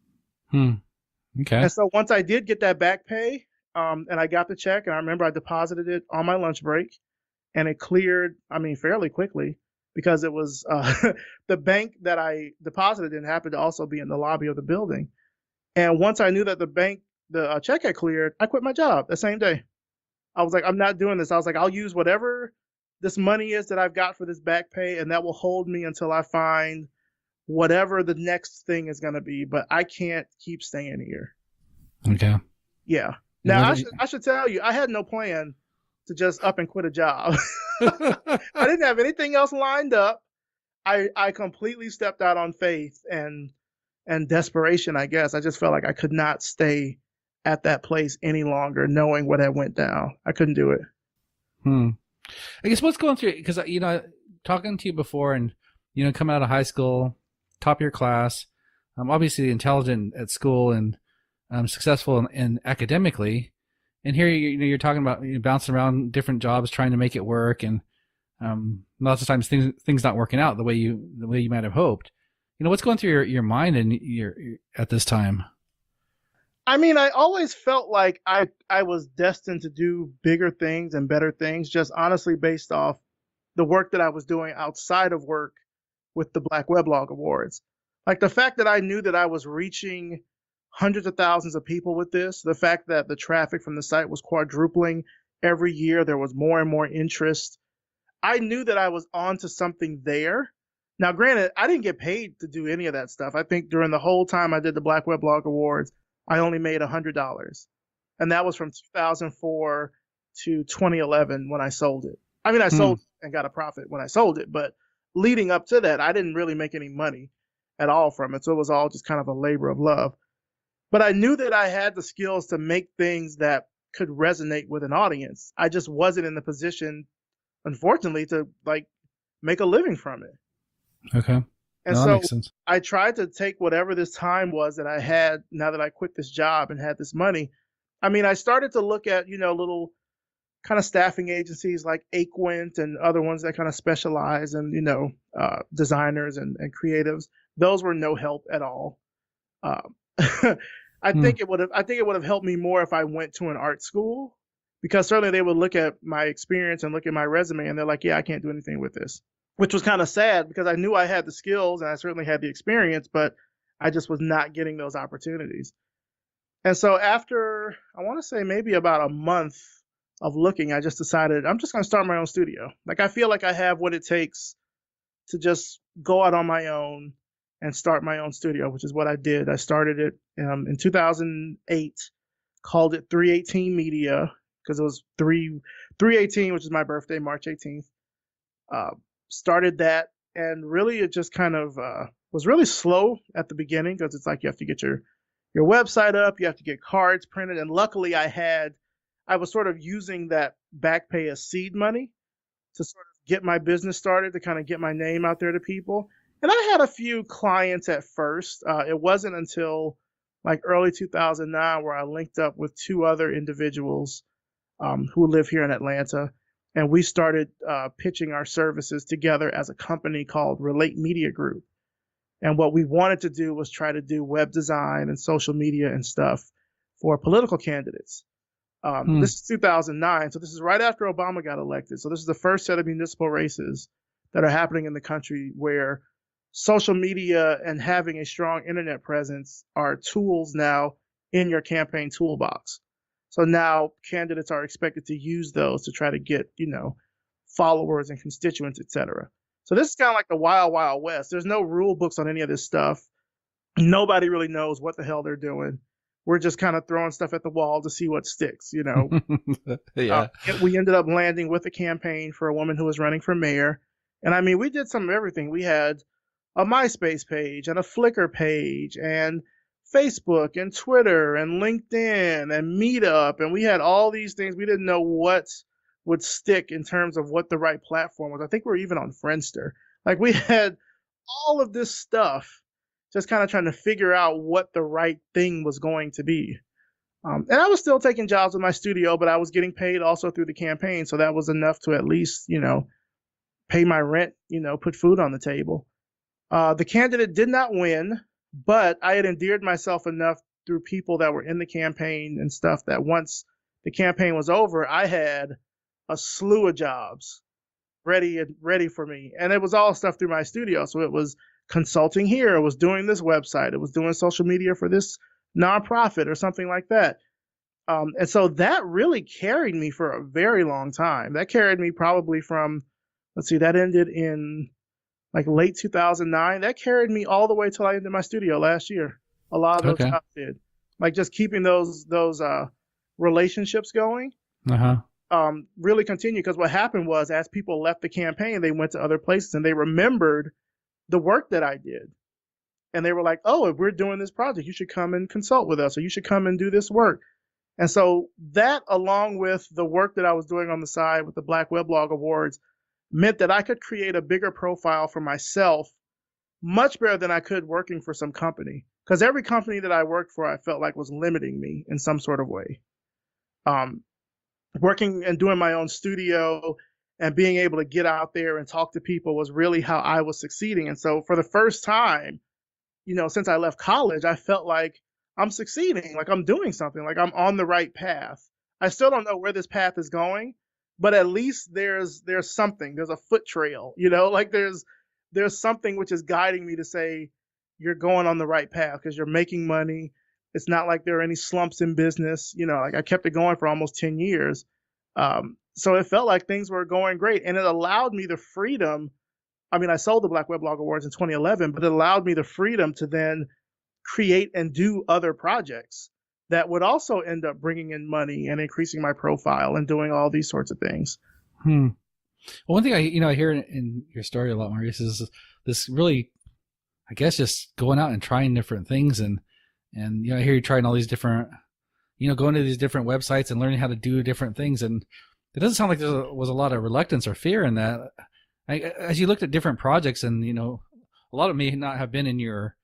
A: Okay.
B: And so once I did get that back pay, and I got the check, and I remember I deposited it on my lunch break, and it cleared, fairly quickly, because it was the bank that I deposited in happened to also be in the lobby of the building. And once I knew that the check had cleared, I quit my job the same day. I was like, I'm not doing this. I was like, I'll use whatever this money is that I've got for this back pay, and that will hold me until I find whatever the next thing is going to be. But I can't keep staying here.
A: Okay.
B: Yeah. Now, I should tell you, I had no plan to just up and quit a job. I didn't have anything else lined up. I completely stepped out on faith and desperation, I guess. I just felt like I could not stay at that place any longer, knowing what had went down. I couldn't do it.
A: I guess what's going through, because talking to you before, and coming out of high school, top of your class, obviously intelligent at school and successful in academically, and here you're talking about bouncing around different jobs trying to make it work, and lots of times things not working out the way you might have hoped. What's going through your mind and your at this time?
B: I always felt like I was destined to do bigger things and better things, just honestly based off the work that I was doing outside of work with the Black Weblog Awards. Like the fact that I knew that I was reaching hundreds of thousands of people with this, the fact that the traffic from the site was quadrupling every year, there was more and more interest. I knew that I was onto something there. Now, granted, I didn't get paid to do any of that stuff. I think during the whole time I did the Black Weblog Awards, I only made $100. And that was from 2004 to 2011 when I sold it. I sold and got a profit when I sold it, but leading up to that, I didn't really make any money at all from it. So it was all just kind of a labor of love. But I knew that I had the skills to make things that could resonate with an audience. I just wasn't in the position, unfortunately, to make a living from it.
A: Okay.
B: And
A: that
B: so
A: makes sense.
B: I tried to take whatever this time was that I had now that I quit this job and had this money. I started to look at, little kind of staffing agencies like Aquint and other ones that kind of specialize in, designers and creatives. Those were no help at all. I think it would have helped me more if I went to an art school, because certainly they would look at my experience and look at my resume and they're like, yeah, I can't do anything with this. Which was kind of sad because I knew I had the skills and I certainly had the experience, but I just was not getting those opportunities. And so after, I want to say maybe about a month of looking, I just decided I'm just going to start my own studio. I feel like I have what it takes to just go out on my own and start my own studio, which is what I did. I started it in 2008, called it 318 Media, because it was 318, which is my birthday, March 18th. Started that, and really it just kind of was really slow at the beginning, because it's like you have to get your website up, you have to get cards printed, and luckily I was sort of using that back pay as seed money to sort of get my business started, to kind of get my name out there to people. And I had a few clients at first. It wasn't until early 2009 where I linked up with 2 other individuals who live here in Atlanta. and we started pitching our services together as a company called Relate Media Group. And what we wanted to do was try to do web design and social media and stuff for political candidates. This is 2009, so this is right after Obama got elected. So this is the first set of municipal races that are happening in the country where social media and having a strong internet presence are tools now in your campaign toolbox. So now candidates are expected to use those to try to get, followers and constituents, et cetera. So this is kind of like the wild, wild west. There's no rule books on any of this stuff. Nobody really knows what the hell they're doing. We're just kind of throwing stuff at the wall to see what sticks,
A: Yeah.
B: We ended up landing with a campaign for a woman who was running for mayor. And I mean, we did some of everything. We had a MySpace page and a Flickr page and Facebook and Twitter and LinkedIn and Meetup. And we had all these things. We didn't know what would stick in terms of what the right platform was. I think we were even on Friendster. Like, we had all of this stuff, just kind of trying to figure out what the right thing was going to be. And I was still taking jobs in my studio, but I was getting paid also through the campaign. So that was enough to at least, pay my rent, put food on the table. The candidate did not win, but I had endeared myself enough through people that were in the campaign and stuff that once the campaign was over, I had a slew of jobs ready for me. And it was all stuff through my studio. So it was consulting here, it was doing this website, it was doing social media for this nonprofit or something like that. And so that really carried me for a very long time. That carried me probably from, that ended in like late 2009. That carried me all the way till I ended my studio last year. A lot of those jobs did. Like, just keeping those relationships going. Really continued, because what happened was, as people left the campaign, they went to other places and they remembered the work that I did. And they were like, oh, if we're doing this project, you should come and consult with us, or you should come and do this work. And so that, along with the work that I was doing on the side with the Black Weblog Awards, meant that I could create a bigger profile for myself, much better than I could working for some company. Because every company that I worked for, I felt like was limiting me in some sort of way. Working and doing my own studio and being able to get out there and talk to people was really how I was succeeding. And so for the first time, since I left college, I felt like I'm succeeding, like I'm doing something, like I'm on the right path. I still don't know where this path is going, but at least there's something, there's a foot trail, like there's something which is guiding me to say, you're going on the right path because you're making money. It's not like there are any slumps in business. Like, I kept it going for almost 10 years. So it felt like things were going great. And it allowed me the freedom. I mean, I sold the Black Weblog Awards in 2011, but it allowed me the freedom to then create and do other projects that would also end up bringing in money and increasing my profile and doing all these sorts of things.
A: Well, one thing I hear in your story a lot, Maurice, is this really, I guess, just going out and trying different things. And I hear you trying all these different, going to these different websites and learning how to do different things. And it doesn't sound like there was a lot of reluctance or fear in that. As you looked at different projects, and a lot of may not have been in your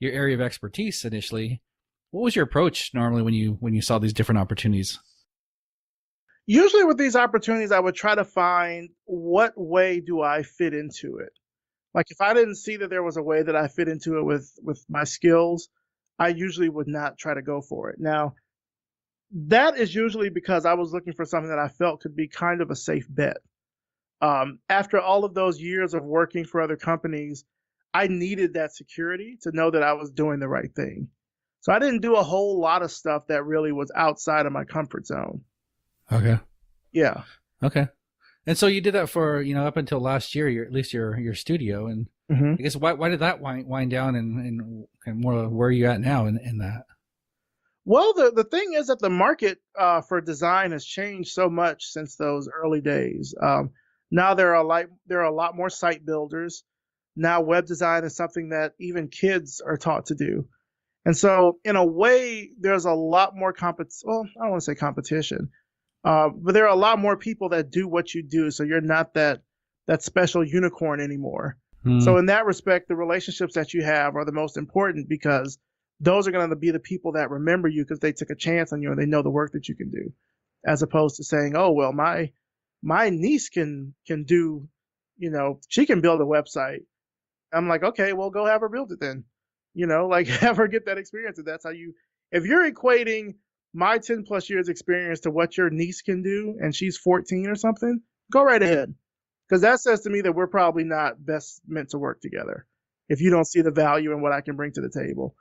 A: area of expertise initially. What was your approach normally when you saw these different opportunities?
B: Usually with these opportunities, I would try to find, what way do I fit into it? Like, if I didn't see that there was a way that I fit into it with my skills, I usually would not try to go for it. Now, that is usually because I was looking for something that I felt could be kind of a safe bet. After all of those years of working for other companies, I needed that security to know that I was doing the right thing. So I didn't do a whole lot of stuff that really was outside of my comfort zone.
A: Okay.
B: Yeah.
A: Okay. And so you did that for, up until last year, at least your studio. And I guess why did that wind down, and more where are you at now in that?
B: Well, the thing is that the market for design has changed so much since those early days. Now there are a lot more site builders. Now web design is something that even kids are taught to do. And so in a way, there's a lot more well, I don't want to say competition, but there are a lot more people that do what you do. So you're not that special unicorn anymore. So in that respect, the relationships that you have are the most important, because those are going to be the people that remember you because they took a chance on you and they know the work that you can do, as opposed to saying, oh, well, my my niece can do, she can build a website. I'm like, okay, well, go have her build it then. Like have her get that experience. And that's how if you're equating my 10 plus years experience to what your niece can do and she's 14 or something, go right ahead. Because that says to me that we're probably not best meant to work together if you don't see the value in what I can bring to the table.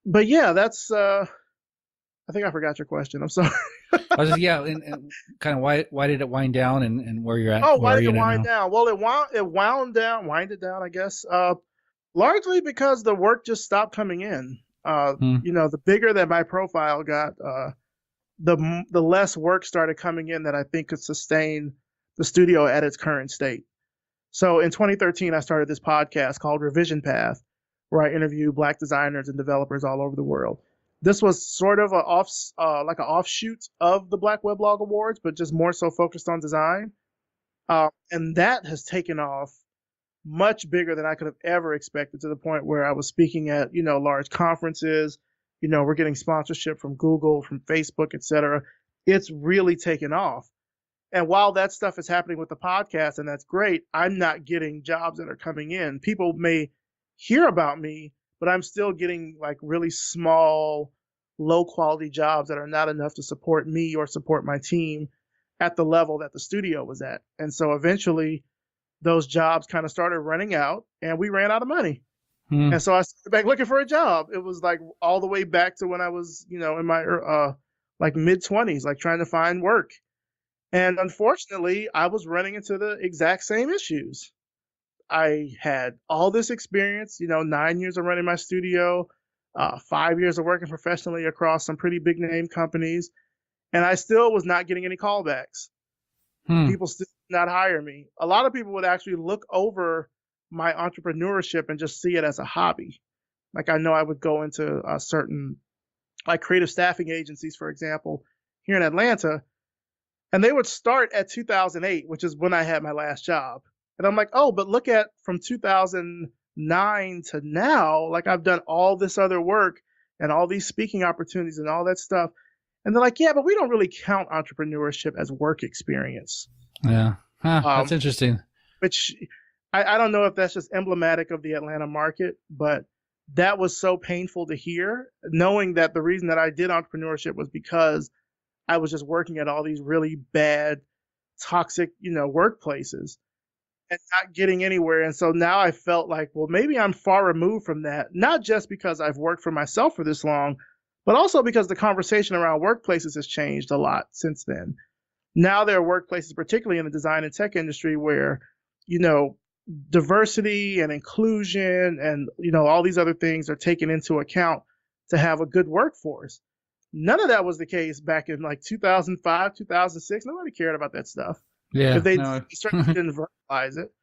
B: But yeah, that's, I think I forgot your question. I'm sorry.
A: I was just, and kind of why did it wind down and where you're at?
B: Oh, why did it wind down? Well, it winded down, I guess, largely because the work just stopped coming in. The bigger that my profile got, the less work started coming in that I think could sustain the studio at its current state. So in 2013, I started this podcast called Revision Path, where I interview Black designers and developers all over the world. This was sort of an offshoot of the Black Weblog Awards, but just more so focused on design. And that has taken off much bigger than I could have ever expected, to the point where I was speaking at, large conferences. We're getting sponsorship from Google, from Facebook, etc. It's really taken off. And while that stuff is happening with the podcast, and that's great, I'm not getting jobs that are coming in. People may hear about me, but I'm still getting like really small, low quality jobs that are not enough to support me or support my team at the level that the studio was at. And so eventually those jobs kind of started running out and we ran out of money. And so I started back looking for a job. It was like all the way back to when I was, in my mid 20s, like trying to find work. And unfortunately, I was running into the exact same issues. I had all this experience, 9 years of running my studio, 5 years of working professionally across some pretty big name companies, and I still was not getting any callbacks. People still did not hire me. A lot of people would actually look over my entrepreneurship and just see it as a hobby. Like I know I would go into certain like creative staffing agencies, for example, here in Atlanta, and they would start at 2008, which is when I had my last job. And I'm like, oh, but look at from 2009 to now, like I've done all this other work and all these speaking opportunities and all that stuff. And they're like, yeah, but we don't really count entrepreneurship as work experience.
A: Yeah. That's interesting.
B: Which I don't know if that's just emblematic of the Atlanta market, but that was so painful to hear, knowing that the reason that I did entrepreneurship was because I was just working at all these really bad, toxic, workplaces and not getting anywhere. And so now I felt like, well, maybe I'm far removed from that, not just because I've worked for myself for this long, but also because the conversation around workplaces has changed a lot since then. Now there are workplaces, particularly in the design and tech industry, where, diversity and inclusion and, all these other things are taken into account to have a good workforce. None of that was the case back in like 2005, 2006. Nobody cared about that stuff.
A: Yeah.
B: If they certainly didn't verbalize it.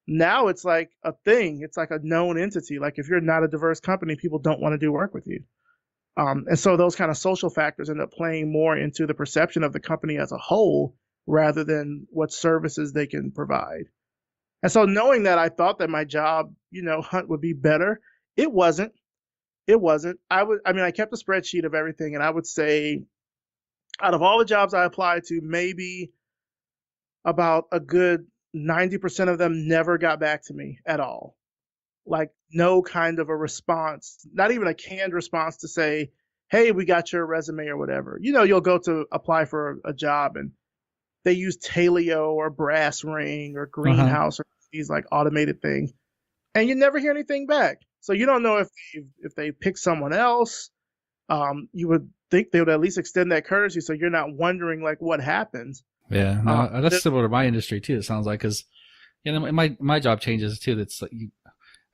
B: Now it's like a thing. It's like a known entity. Like if you're not a diverse company, people don't want to do work with you. And so those kind of social factors end up playing more into the perception of the company as a whole rather than what services they can provide. And so knowing that, I thought that my job, hunt would be better. It wasn't. I kept a spreadsheet of everything, and I would say out of all the jobs I applied to, maybe about a good 90% of them never got back to me at all. Like no kind of a response, not even a canned response to say, hey, we got your resume or whatever. You'll go to apply for a job and they use Taleo or Brass Ring or Greenhouse or these like automated things, and you never hear anything back. So you don't know if they pick someone else. You would think they would at least extend that courtesy, so you're not wondering like what happens.
A: Yeah, no, that's similar to my industry too. It sounds like, because my job changes too. That's like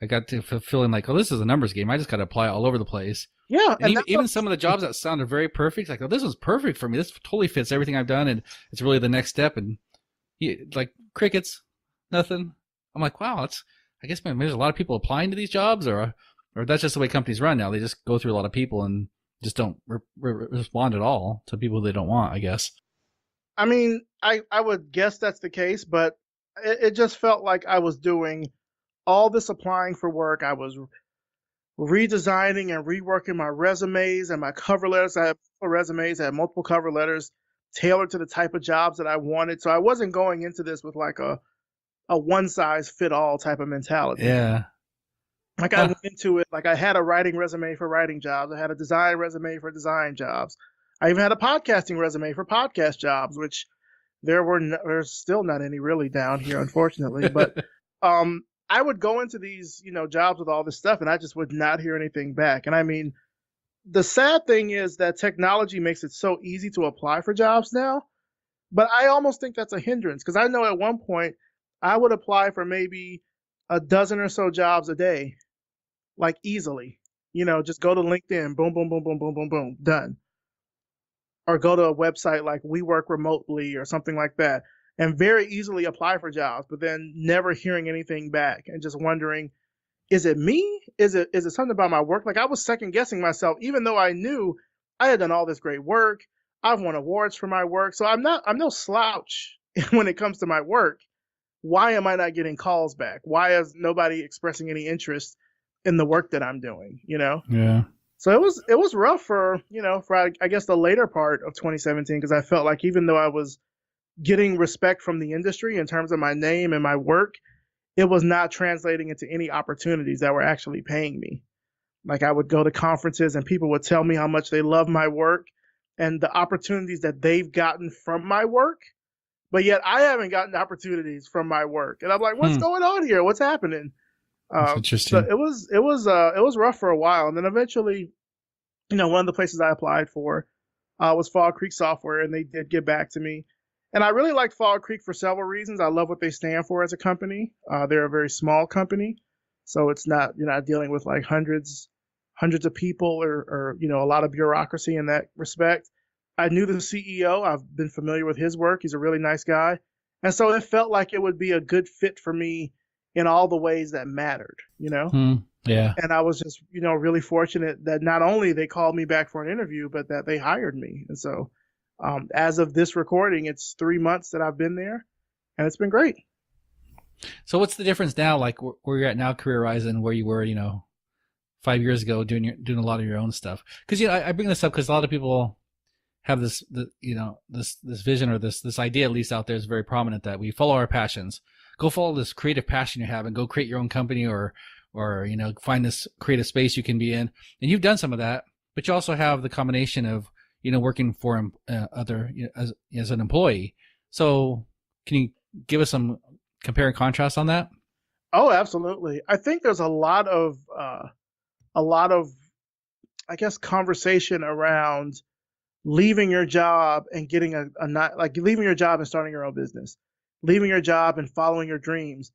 A: I got to feeling like, oh, this is a numbers game. I just got to apply all over the place.
B: Yeah,
A: and even some of the jobs that sounded very perfect, like, oh, this was perfect for me. This totally fits everything I've done, and it's really the next step. And like crickets, nothing. I'm like, wow, I guess there's a lot of people applying to these jobs, or that's just the way companies run now. They just go through a lot of people and just don't respond at all to people they don't want, I guess.
B: I mean, I would guess that's the case, but it just felt like I was doing all this applying for work. I was redesigning and reworking my resumes and my cover letters. I had multiple resumes, I had multiple cover letters. tailored to the type of jobs that I wanted. So I wasn't going into this with like a one size fit all type of mentality.
A: Yeah.
B: Like I went into it, like I had a writing resume for writing jobs. I had a design resume for design jobs. I even had a podcasting resume for podcast jobs, which there's still not any really down here, unfortunately. But I would go into these, jobs with all this stuff, and I just would not hear anything back. And I mean, the sad thing is that technology makes it so easy to apply for jobs now. But I almost think that's a hindrance, because I know at one point I would apply for maybe a dozen or so jobs a day, like easily. Just go to LinkedIn, boom, boom, boom, boom, boom, boom, boom, done. Or go to a website like We Work Remotely or something like that, and very easily apply for jobs, but then never hearing anything back and just wondering, is it me? Is it something about my work? Like I was second guessing myself, even though I knew I had done all this great work. I've won awards for my work. So I'm no slouch when it comes to my work. Why am I not getting calls back? Why is nobody expressing any interest in the work that I'm doing?
A: Yeah.
B: So it was rough for I guess the later part of 2017, because I felt like even though I was getting respect from the industry in terms of my name and my work, it was not translating into any opportunities that were actually paying me. Like I would go to conferences and people would tell me how much they love my work and the opportunities that they've gotten from my work, but yet I haven't gotten opportunities from my work. And I'm like, what's going on here? What's happening?
A: That's interesting.
B: So it was rough for a while, and then eventually, one of the places I applied for was Fall Creek Software, and they did get back to me. And I really liked Fall Creek for several reasons. I love what they stand for as a company. They're a very small company, so it's not you're not dealing with like hundreds of people or a lot of bureaucracy in that respect. I knew the CEO. I've been familiar with his work. He's a really nice guy, and so it felt like it would be a good fit for me in all the ways that mattered,
A: Yeah.
B: And I was just, really fortunate that not only they called me back for an interview, but that they hired me. And so as of this recording, it's 3 months that I've been there, and it's been great.
A: So what's the difference now, like where you're at now career-wise and where you were, 5 years ago doing a lot of your own stuff? Because, I bring this up because a lot of people have this vision or this idea, at least out there, is very prominent, that we follow our passions. Go follow this creative passion you have and go create your own company or find this creative space you can be in. And you've done some of that, but you also have the combination of, working for other as an employee. So can you give us some compare and contrast on that?
B: Oh, absolutely. I think there's a lot of, I guess, conversation around leaving your job and getting leaving your job and starting your own business. Leaving your job and following your dreams.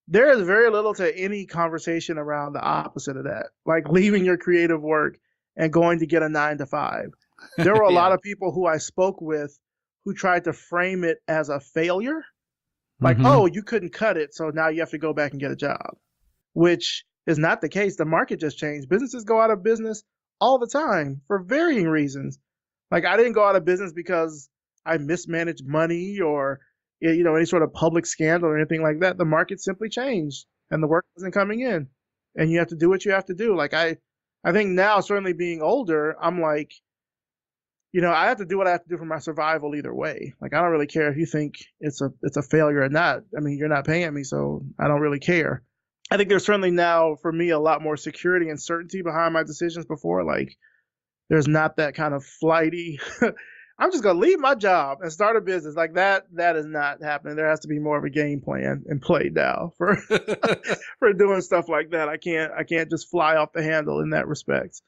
B: There is very little to any conversation around the opposite of that, like leaving your creative work and going to get a 9-to-5. There were a lot of people who I spoke with who tried to frame it as a failure. Like, oh, you couldn't cut it, so now you have to go back and get a job, which is not the case. The market just changed. Businesses go out of business all the time for varying reasons. Like I didn't go out of business because I mismanaged money or any sort of public scandal or anything like that. The market simply changed and the work wasn't coming in, and you have to do what you have to do. Like I think now, certainly being older, I'm like, I have to do what I have to do for my survival either way. Like, I don't really care if you think it's a failure or not. I mean, you're not paying me, so I don't really care. I think there's certainly now for me a lot more security and certainty behind my decisions before. Like there's not that kind of flighty, I'm just going to leave my job and start a business. Like that is not happening. There has to be more of a game plan and play now for for doing stuff like that. I can't just fly off the handle in that respect.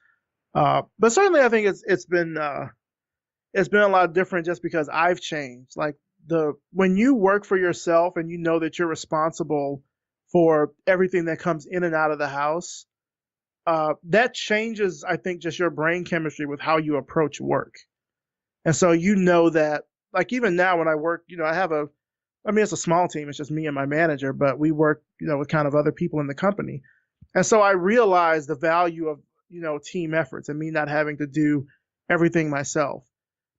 B: But certainly I think it's been a lot different just because I've changed. Like when you work for yourself and you know that you're responsible for everything that comes in and out of the house, that changes, I think, just your brain chemistry with how you approach work. And so that, like even now when I work, it's a small team. It's just me and my manager, but we work, with kind of other people in the company. And so I realize the value of, team efforts and me not having to do everything myself.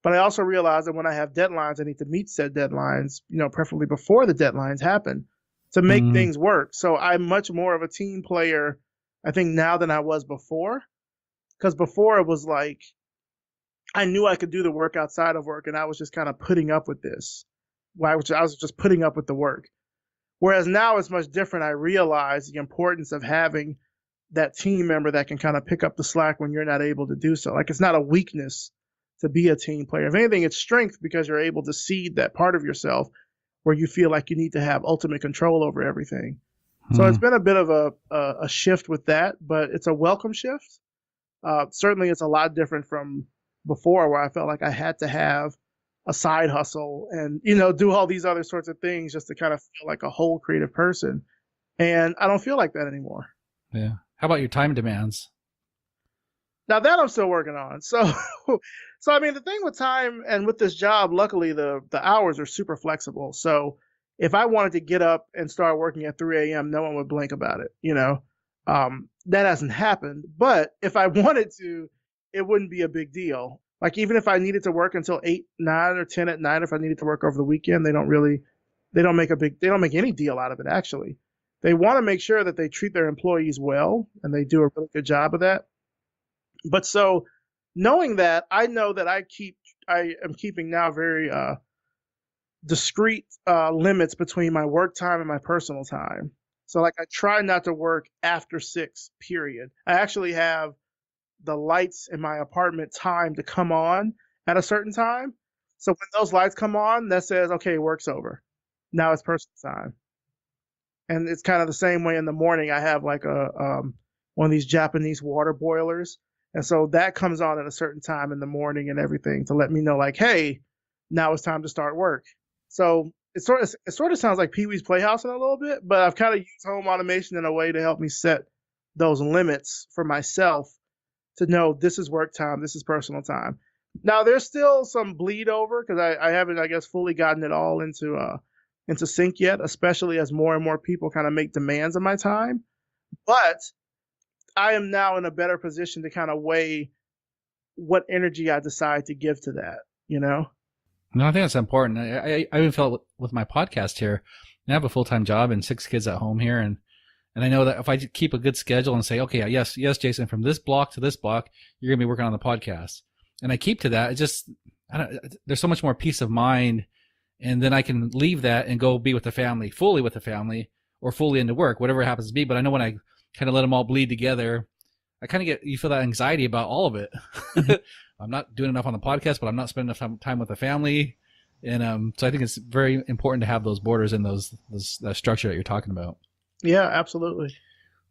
B: But I also realize that when I have deadlines, I need to meet said deadlines, preferably before the deadlines happen to make things work. So I'm much more of a team player, I think, now than I was before. Because before it was like, I knew I could do the work outside of work, and I was just kind of putting up with this. I was just putting up with the work. Whereas now it's much different. I realize the importance of having that team member that can kind of pick up the slack when you're not able to do so. Like, it's not a weakness to be a team player. If anything, it's strength, because you're able to seed that part of yourself where you feel like you need to have ultimate control over everything. So it's been a bit of a shift with that, but it's a welcome shift. Certainly it's a lot different from before, where I felt like I had to have a side hustle and, do all these other sorts of things just to kind of feel like a whole creative person. And I don't feel like that anymore.
A: Yeah. How about your time demands?
B: Now that I'm still working on. So I mean, the thing with time and with this job, luckily the hours are super flexible. So if I wanted to get up and start working at 3 a.m., no one would blink about it. That hasn't happened. But if I wanted to, it wouldn't be a big deal. Like, even if I needed to work until 8, 9, or 10 at night, if I needed to work over the weekend, they don't make any deal out of it, actually. They want to make sure that they treat their employees well, and they do a really good job of that. But so, knowing that, I know that I am keeping now very discrete limits between my work time and my personal time. So, like, I try not to work after 6, period. I actually have the lights in my apartment time to come on at a certain time. So when those lights come on, that says, okay, work's over. Now it's personal time. And it's kind of the same way in the morning. I have like one of these Japanese water boilers. And so that comes on at a certain time in the morning and everything to let me know, like, hey, now it's time to start work. So it sort of sounds like Pee-wee's Playhouse in a little bit, but I've kind of used home automation in a way to help me set those limits for myself to know this is work time, this is personal time. Now, there's still some bleed over because I haven't, I guess, fully gotten it all into sync yet, especially as more and more people kind of make demands of my time. But I am now in a better position to kind of weigh what energy I decide to give to that,
A: No, I think that's important. I even felt with my podcast here, I have a full-time job and 6 kids at home here, and I know that if I keep a good schedule and say, okay, yes, Jason, from this block to this block, you're going to be working on the podcast. And I keep to that. There's so much more peace of mind. And then I can leave that and go be with the family, fully with the family, or fully into work, whatever it happens to be. But I know when I kind of let them all bleed together, I kind of you feel that anxiety about all of it. I'm not doing enough on the podcast, but I'm not spending enough time with the family. And so I think it's very important to have those borders and that structure that you're talking about.
B: Yeah, absolutely.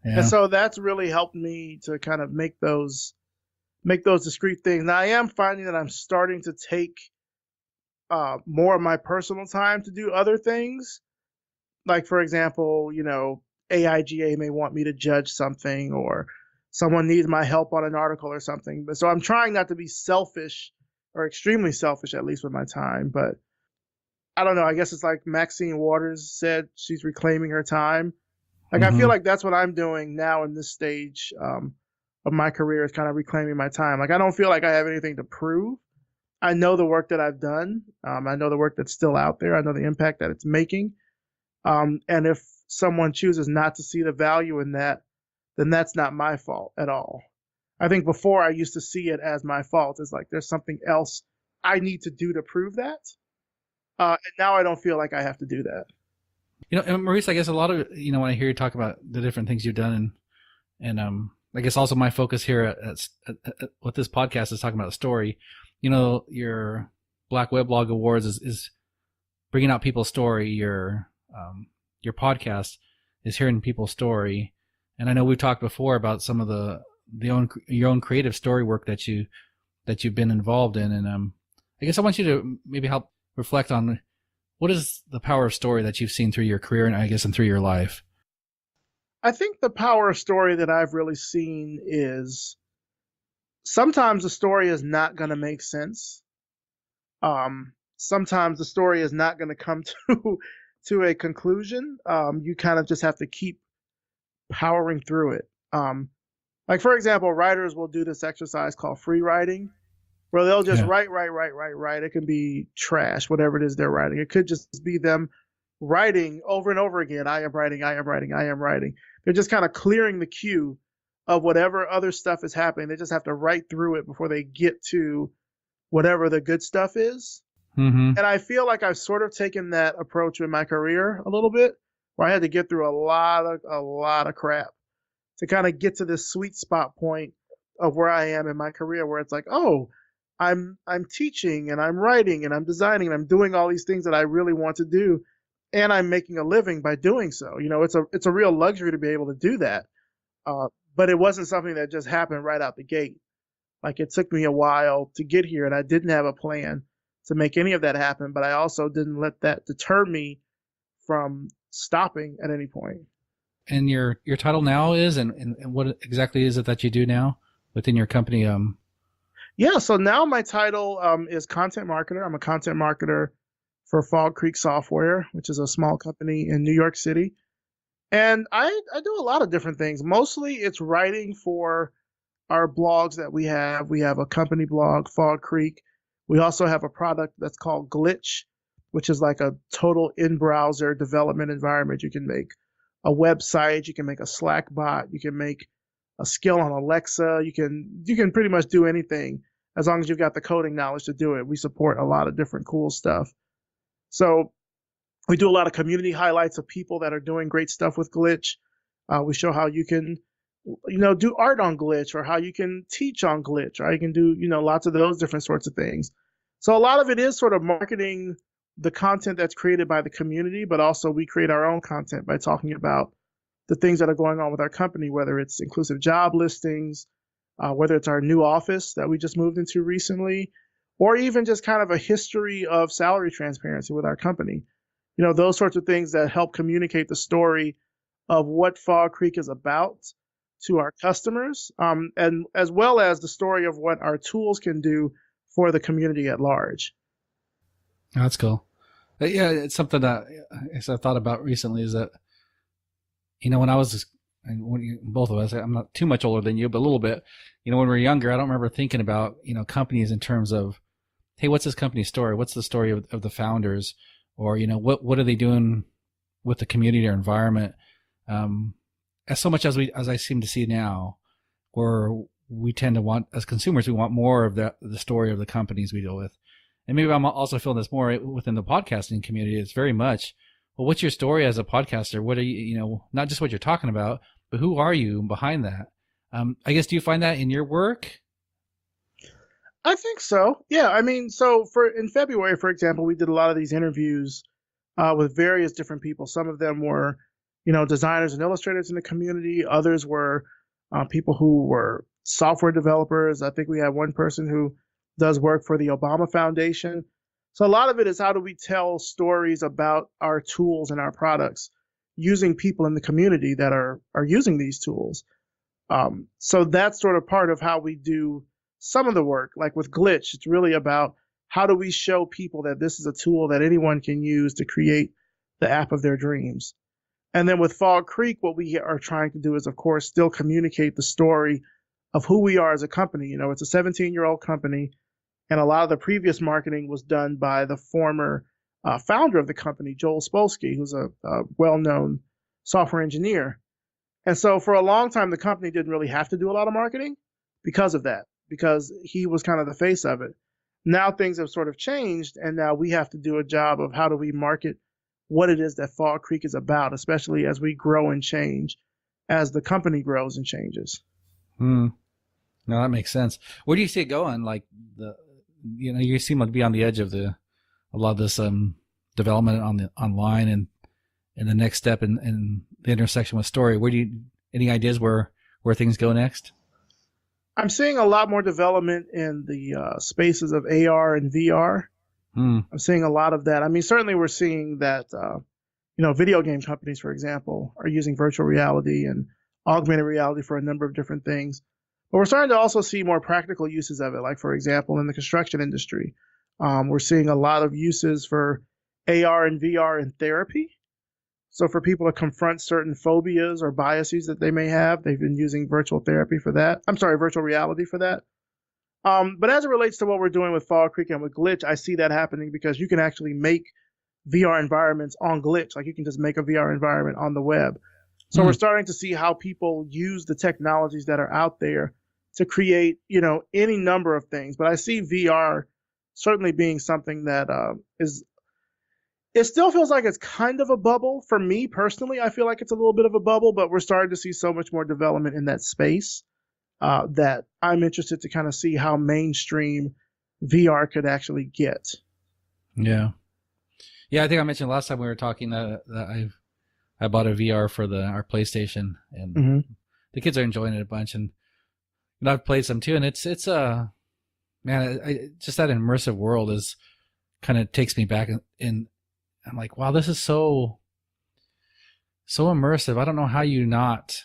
A: Yeah.
B: And so that's really helped me to kind of make those discrete things. Now I am finding that I'm starting to take more of my personal time to do other things. Like, for example, AIGA may want me to judge something, or someone needs my help on an article or something. But so I'm trying not to be selfish, or extremely selfish, at least with my time. But I don't know. I guess it's like Maxine Waters said, she's reclaiming her time. Like, I feel like that's what I'm doing now in this stage of my career, is kind of reclaiming my time. Like, I don't feel like I have anything to prove. I know the work that I've done. I know the work that's still out there. I know the impact that it's making. And if someone chooses not to see the value in that, then that's not my fault at all. I think before I used to see it as my fault. It's like there's something else I need to do to prove that. And now I don't feel like I have to do that.
A: And Maurice, I guess a lot of, when I hear you talk about the different things you've done, and I guess also my focus here at what this podcast is talking about, the story, your Black Weblog Awards is bringing out people's story. Your podcast is hearing people's story. And I know we've talked before about some of your own creative story work that you've been involved in. And I guess I want you to maybe help reflect on what is the power of story that you've seen through your career and I guess and through your life.
B: I think the power of story that I've really seen is sometimes the story is not going to make sense. Sometimes the story is not going to come to a conclusion. You kind of just have to keep powering through it. Like, for example, writers will do this exercise called free writing, where they'll just write. It can be trash, whatever it is they're writing. It could just be them writing over and over again. I am writing. They're just kind of clearing the queue of whatever other stuff is happening. They just have to write through it before they get to whatever the good stuff is.
A: Mm-hmm.
B: And I feel like I've sort of taken that approach in my career a little bit, where I had to get through a lot of crap to kind of get to this sweet spot point of where I am in my career, where it's like, oh, I'm teaching and I'm writing and I'm designing and I'm doing all these things that I really want to do, and I'm making a living by doing so. It's a real luxury to be able to do that. But it wasn't something that just happened right out the gate. Like, it took me a while to get here, and I didn't have a plan to make any of that happen, but I also didn't let that deter me from stopping at any point.
A: And your title now is, and what exactly is it that you do now within your company?
B: Yeah, so now my title is content marketer. I'm a content marketer for Fog Creek Software, which is a small company in New York City. And I do a lot of different things. Mostly it's writing for our blogs that we have. We have a company blog, Fog Creek. We also have a product that's called Glitch, which is like a total in-browser development environment. You can make a website, you can make a Slack bot, you can make a skill on Alexa. You can pretty much do anything as long as you've got the coding knowledge to do it. We support a lot of different cool stuff. So we do a lot of community highlights of people that are doing great stuff with Glitch. We show how you can, do art on Glitch, or how you can teach on Glitch, or how you can do, lots of those different sorts of things. So a lot of it is sort of marketing the content that's created by the community, but also we create our own content by talking about the things that are going on with our company, whether it's inclusive job listings, whether it's our new office that we just moved into recently, or even just kind of a history of salary transparency with our company. Those sorts of things that help communicate the story of what Fog Creek is about to our customers, and as well as the story of what our tools can do for the community at large.
A: Oh, that's cool. Yeah, it's something that I've thought about recently, is that, when I was, both of us, I'm not too much older than you, but a little bit, when we were younger, I don't remember thinking about, companies in terms of, hey, what's this company's story? What's the story of the founders? Or, what are they doing with the community or environment? As so much as I seem to see now, where we tend to want, as consumers, we want more of the story of the companies we deal with. And maybe I'm also feeling this more within the podcasting community. It's very much, well, what's your story as a podcaster? What are you, not just what you're talking about, but who are you behind that? I guess, do you find that in your work?
B: I think so. Yeah. I mean, so in February, for example, we did a lot of these interviews with various different people. Some of them were, designers and illustrators in the community. Others were people who were software developers. I think we had one person who does work for the Obama Foundation. So a lot of it is, how do we tell stories about our tools and our products using people in the community that are using these tools. So that's sort of part of how we do some of the work. Like with Glitch, it's really about how do we show people that this is a tool that anyone can use to create the app of their dreams. And then with Fog Creek, what we are trying to do is, of course, still communicate the story of who we are as a company. It's a 17-year-old company, and a lot of the previous marketing was done by the former founder of the company, Joel Spolsky, who's a well-known software engineer. And so for a long time, the company didn't really have to do a lot of marketing because of that, because he was kind of the face of it. Now things have sort of changed, and now we have to do a job of how do we market what it is that Fog Creek is about, especially as we grow and change, as the company grows and changes.
A: No, that makes sense. Where do you see it going? Like you seem to be on the edge of a lot of this development online and the next step in the intersection with story. Any ideas where things go next?
B: I'm seeing a lot more development in the spaces of AR and VR. I'm seeing a lot of that. I mean, certainly we're seeing that, video game companies, for example, are using virtual reality and augmented reality for a number of different things. But we're starting to also see more practical uses of it. Like, for example, in the construction industry, we're seeing a lot of uses for AR and VR in therapy. So for people to confront certain phobias or biases that they may have, they've been using virtual reality for that. But as it relates to what we're doing with Fog Creek and with Glitch, I see that happening because you can actually make VR environments on Glitch. Like, you can just make a VR environment on the web. So we're starting to see how people use the technologies that are out there to create, any number of things. But I see VR certainly being something that it still feels like it's kind of a bubble. For me personally, I feel like it's a little bit of a bubble, but we're starting to see so much more development in that space that I'm interested to kind of see how mainstream VR could actually get.
A: Yeah. Yeah, I think I mentioned last time we were talking that I bought a VR for our PlayStation, and the kids are enjoying it a bunch, and I've played some too, and it's man, just that immersive world is kind of takes me back, and I'm like, wow, this is so immersive. I don't know how you not,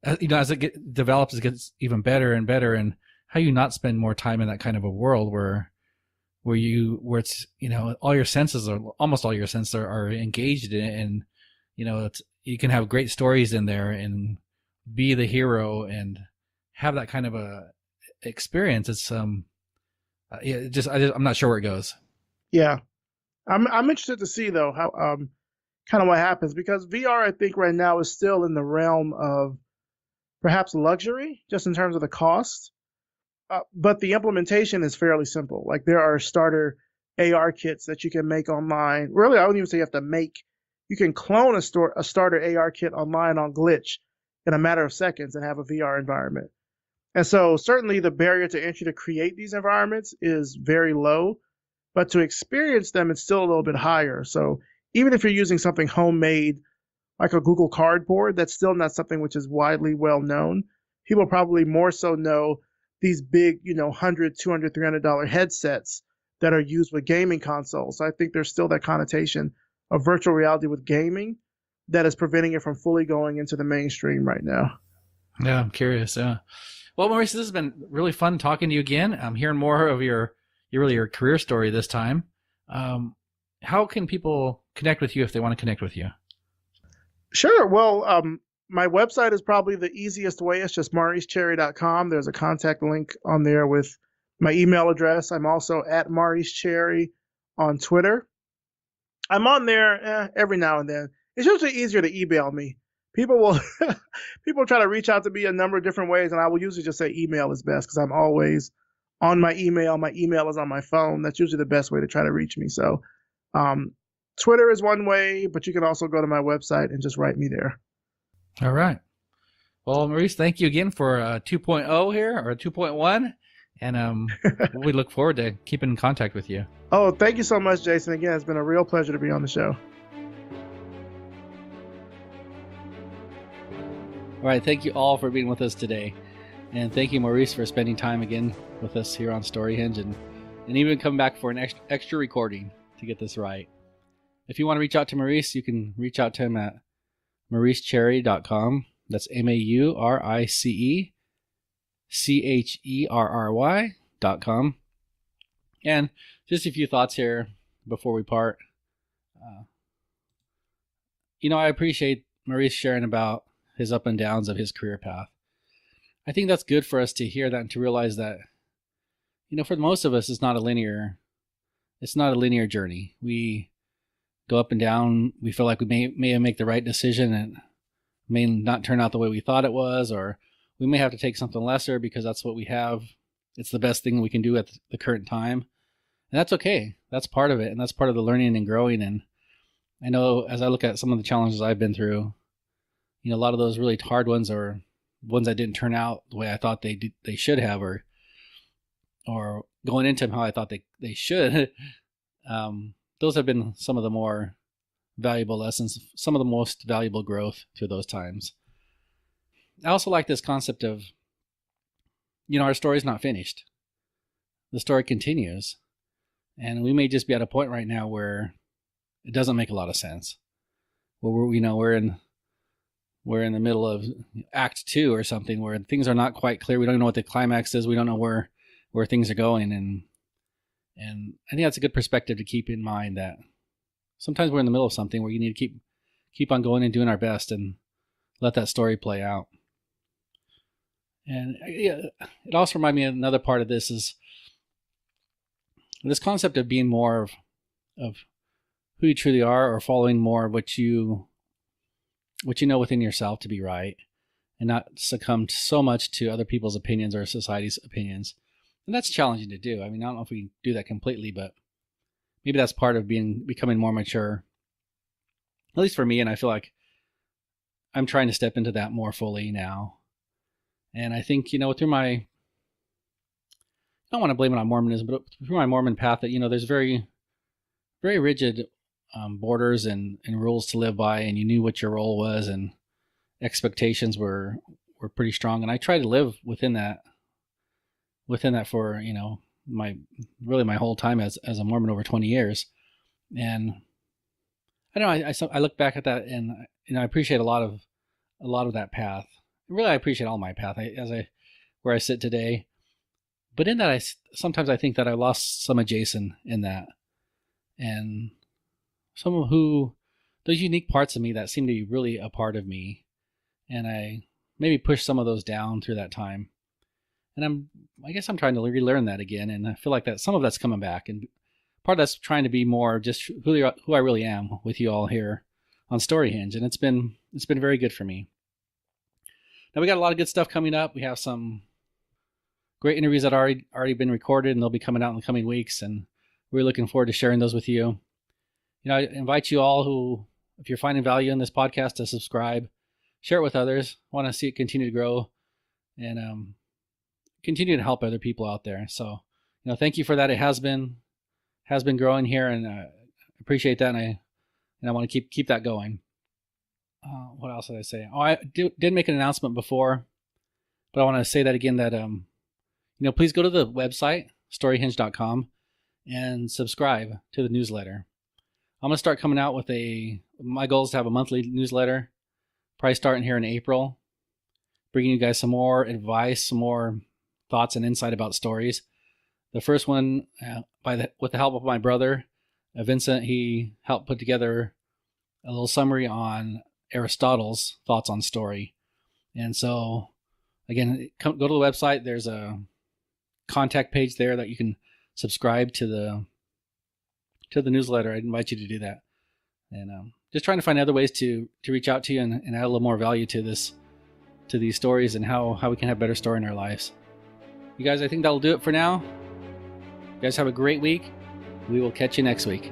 A: as it develops, it gets even better and better, and how you not spend more time in that kind of a world where it's, all your senses are, almost all your senses are engaged in it, and you can have great stories in there and be the hero and have that kind of a experience. It's I'm not sure where it goes.
B: Yeah. I'm interested to see though how kind of what happens, because VR I think right now is still in the realm of perhaps luxury just in terms of the cost. But the implementation is fairly simple. Like there are starter AR kits that you can make online. Really, I wouldn't even say you have to make. You can clone a starter AR kit online on Glitch in a matter of seconds and have a VR environment. And so certainly the barrier to entry to create these environments is very low, but to experience them, it's still a little bit higher. So even if you're using something homemade, like a Google Cardboard, that's still not something which is widely well known. People probably more so know these big, $100, $200, $300 headsets that are used with gaming consoles. So I think there's still that connotation of virtual reality with gaming that is preventing it from fully going into the mainstream right now.
A: Yeah, I'm curious. Yeah. Well, Maurice, this has been really fun talking to you again. I'm hearing more of your career story this time. How can people connect with you if they want to connect with you?
B: Sure. Well, my website is probably the easiest way. It's just mauricecherry.com. There's a contact link on there with my email address. I'm also at Maurice Cherry on Twitter. I'm on there every now and then. It's usually easier to email me. People try to reach out to me a number of different ways, and I will usually just say email is best because I'm always on my email. My email is on my phone. That's usually the best way to try to reach me. So Twitter is one way, but you can also go to my website and just write me there.
A: All right. Well, Maurice, thank you again for 2.0 here, or 2.1. And we look forward to keeping in contact with you.
B: Oh, thank you so much, Jason. Again, it's been a real pleasure to be on the show.
A: All right. Thank you all for being with us today. And thank you, Maurice, for spending time again with us here on StoryHinge, and even coming back for an extra recording to get this right. If you want to reach out to Maurice, you can reach out to him at mauricecherry.com. That's MauriceCherry.com. And just a few thoughts here before we part. I appreciate Maurice sharing about his up and downs of his career path. I think that's good for us to hear that and to realize that, for most of us, it's not a linear journey. We go up and down. We feel like we may make the right decision and may not turn out the way we thought it was, or we may have to take something lesser because that's what we have. It's the best thing we can do at the current time. And that's okay. That's part of it. And that's part of the learning and growing. And I know as I look at some of the challenges I've been through, a lot of those really hard ones are ones that didn't turn out the way I thought they should have, or going into them how I thought they should. Those have been some of the more valuable lessons, some of the most valuable growth through those times. I also like this concept of, our story's not finished. The story continues. And we may just be at a point right now where it doesn't make a lot of sense. Where we're in the middle of Act 2 or something where things are not quite clear. We don't know what the climax is. We don't know where things are going. And I think that's a good perspective to keep in mind, that sometimes we're in the middle of something where you need to keep on going and doing our best and let that story play out. And it also reminded me of another part of this is this concept of being more of who you truly are, or following more of what you know within yourself to be right, and not succumb so much to other people's opinions or society's opinions. And that's challenging to do. I mean, I don't know if we do that completely, but maybe that's part of becoming more mature, at least for me. And I feel like I'm trying to step into that more fully now. And I think, through my, I don't want to blame it on Mormonism, but through my Mormon path, that, there's very, very rigid borders and rules to live by, and you knew what your role was, and expectations were pretty strong. And I try to live within that for, my whole time as a Mormon, over 20 years. And I don't know, I look back at that, and I appreciate a lot of that path. Really, I appreciate all my path where I sit today. But in that, sometimes I think that I lost some of Jason in that, and some of those unique parts of me that seem to be really a part of me, and I maybe pushed some of those down through that time. And I guess I'm trying to relearn that again, and I feel like that some of that's coming back, and part of that's trying to be more just who I really am with you all here on StoryHinge, and it's been very good for me. Now we got a lot of good stuff coming up. We have some great interviews that are already been recorded, and they'll be coming out in the coming weeks, and we're looking forward to sharing those with you. I invite you all who, if you're finding value in this podcast, to subscribe, share it with others. I want to see it continue to grow, and continue to help other people out there. So, thank you for that. It has been growing here, and I appreciate that, and I want to keep that going. What else did I say? Oh, I did make an announcement before, but I want to say that again, that please go to the website, storyhinge.com, and subscribe to the newsletter. I'm going to start coming out with my goal is to have a monthly newsletter, probably starting here in April, bringing you guys some more advice, some more thoughts and insight about stories. The first one, with the help of my brother, Vincent, he helped put together a little summary on Aristotle's thoughts on story. And so, again, go to the website. There's a contact page there that you can subscribe to the newsletter. I'd invite you to do that. And just trying to find other ways to reach out to you and add a little more value to these stories, and how we can have better story in our lives. You guys, I think that'll do it for now. You guys have a great week. We will catch you next week.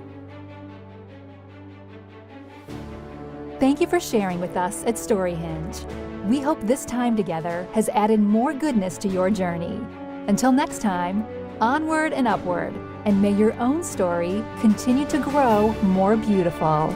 C: Thank you for sharing with us at StoryHinge. We hope this time together has added more goodness to your journey. Until next time, onward and upward, and may your own story continue to grow more beautiful.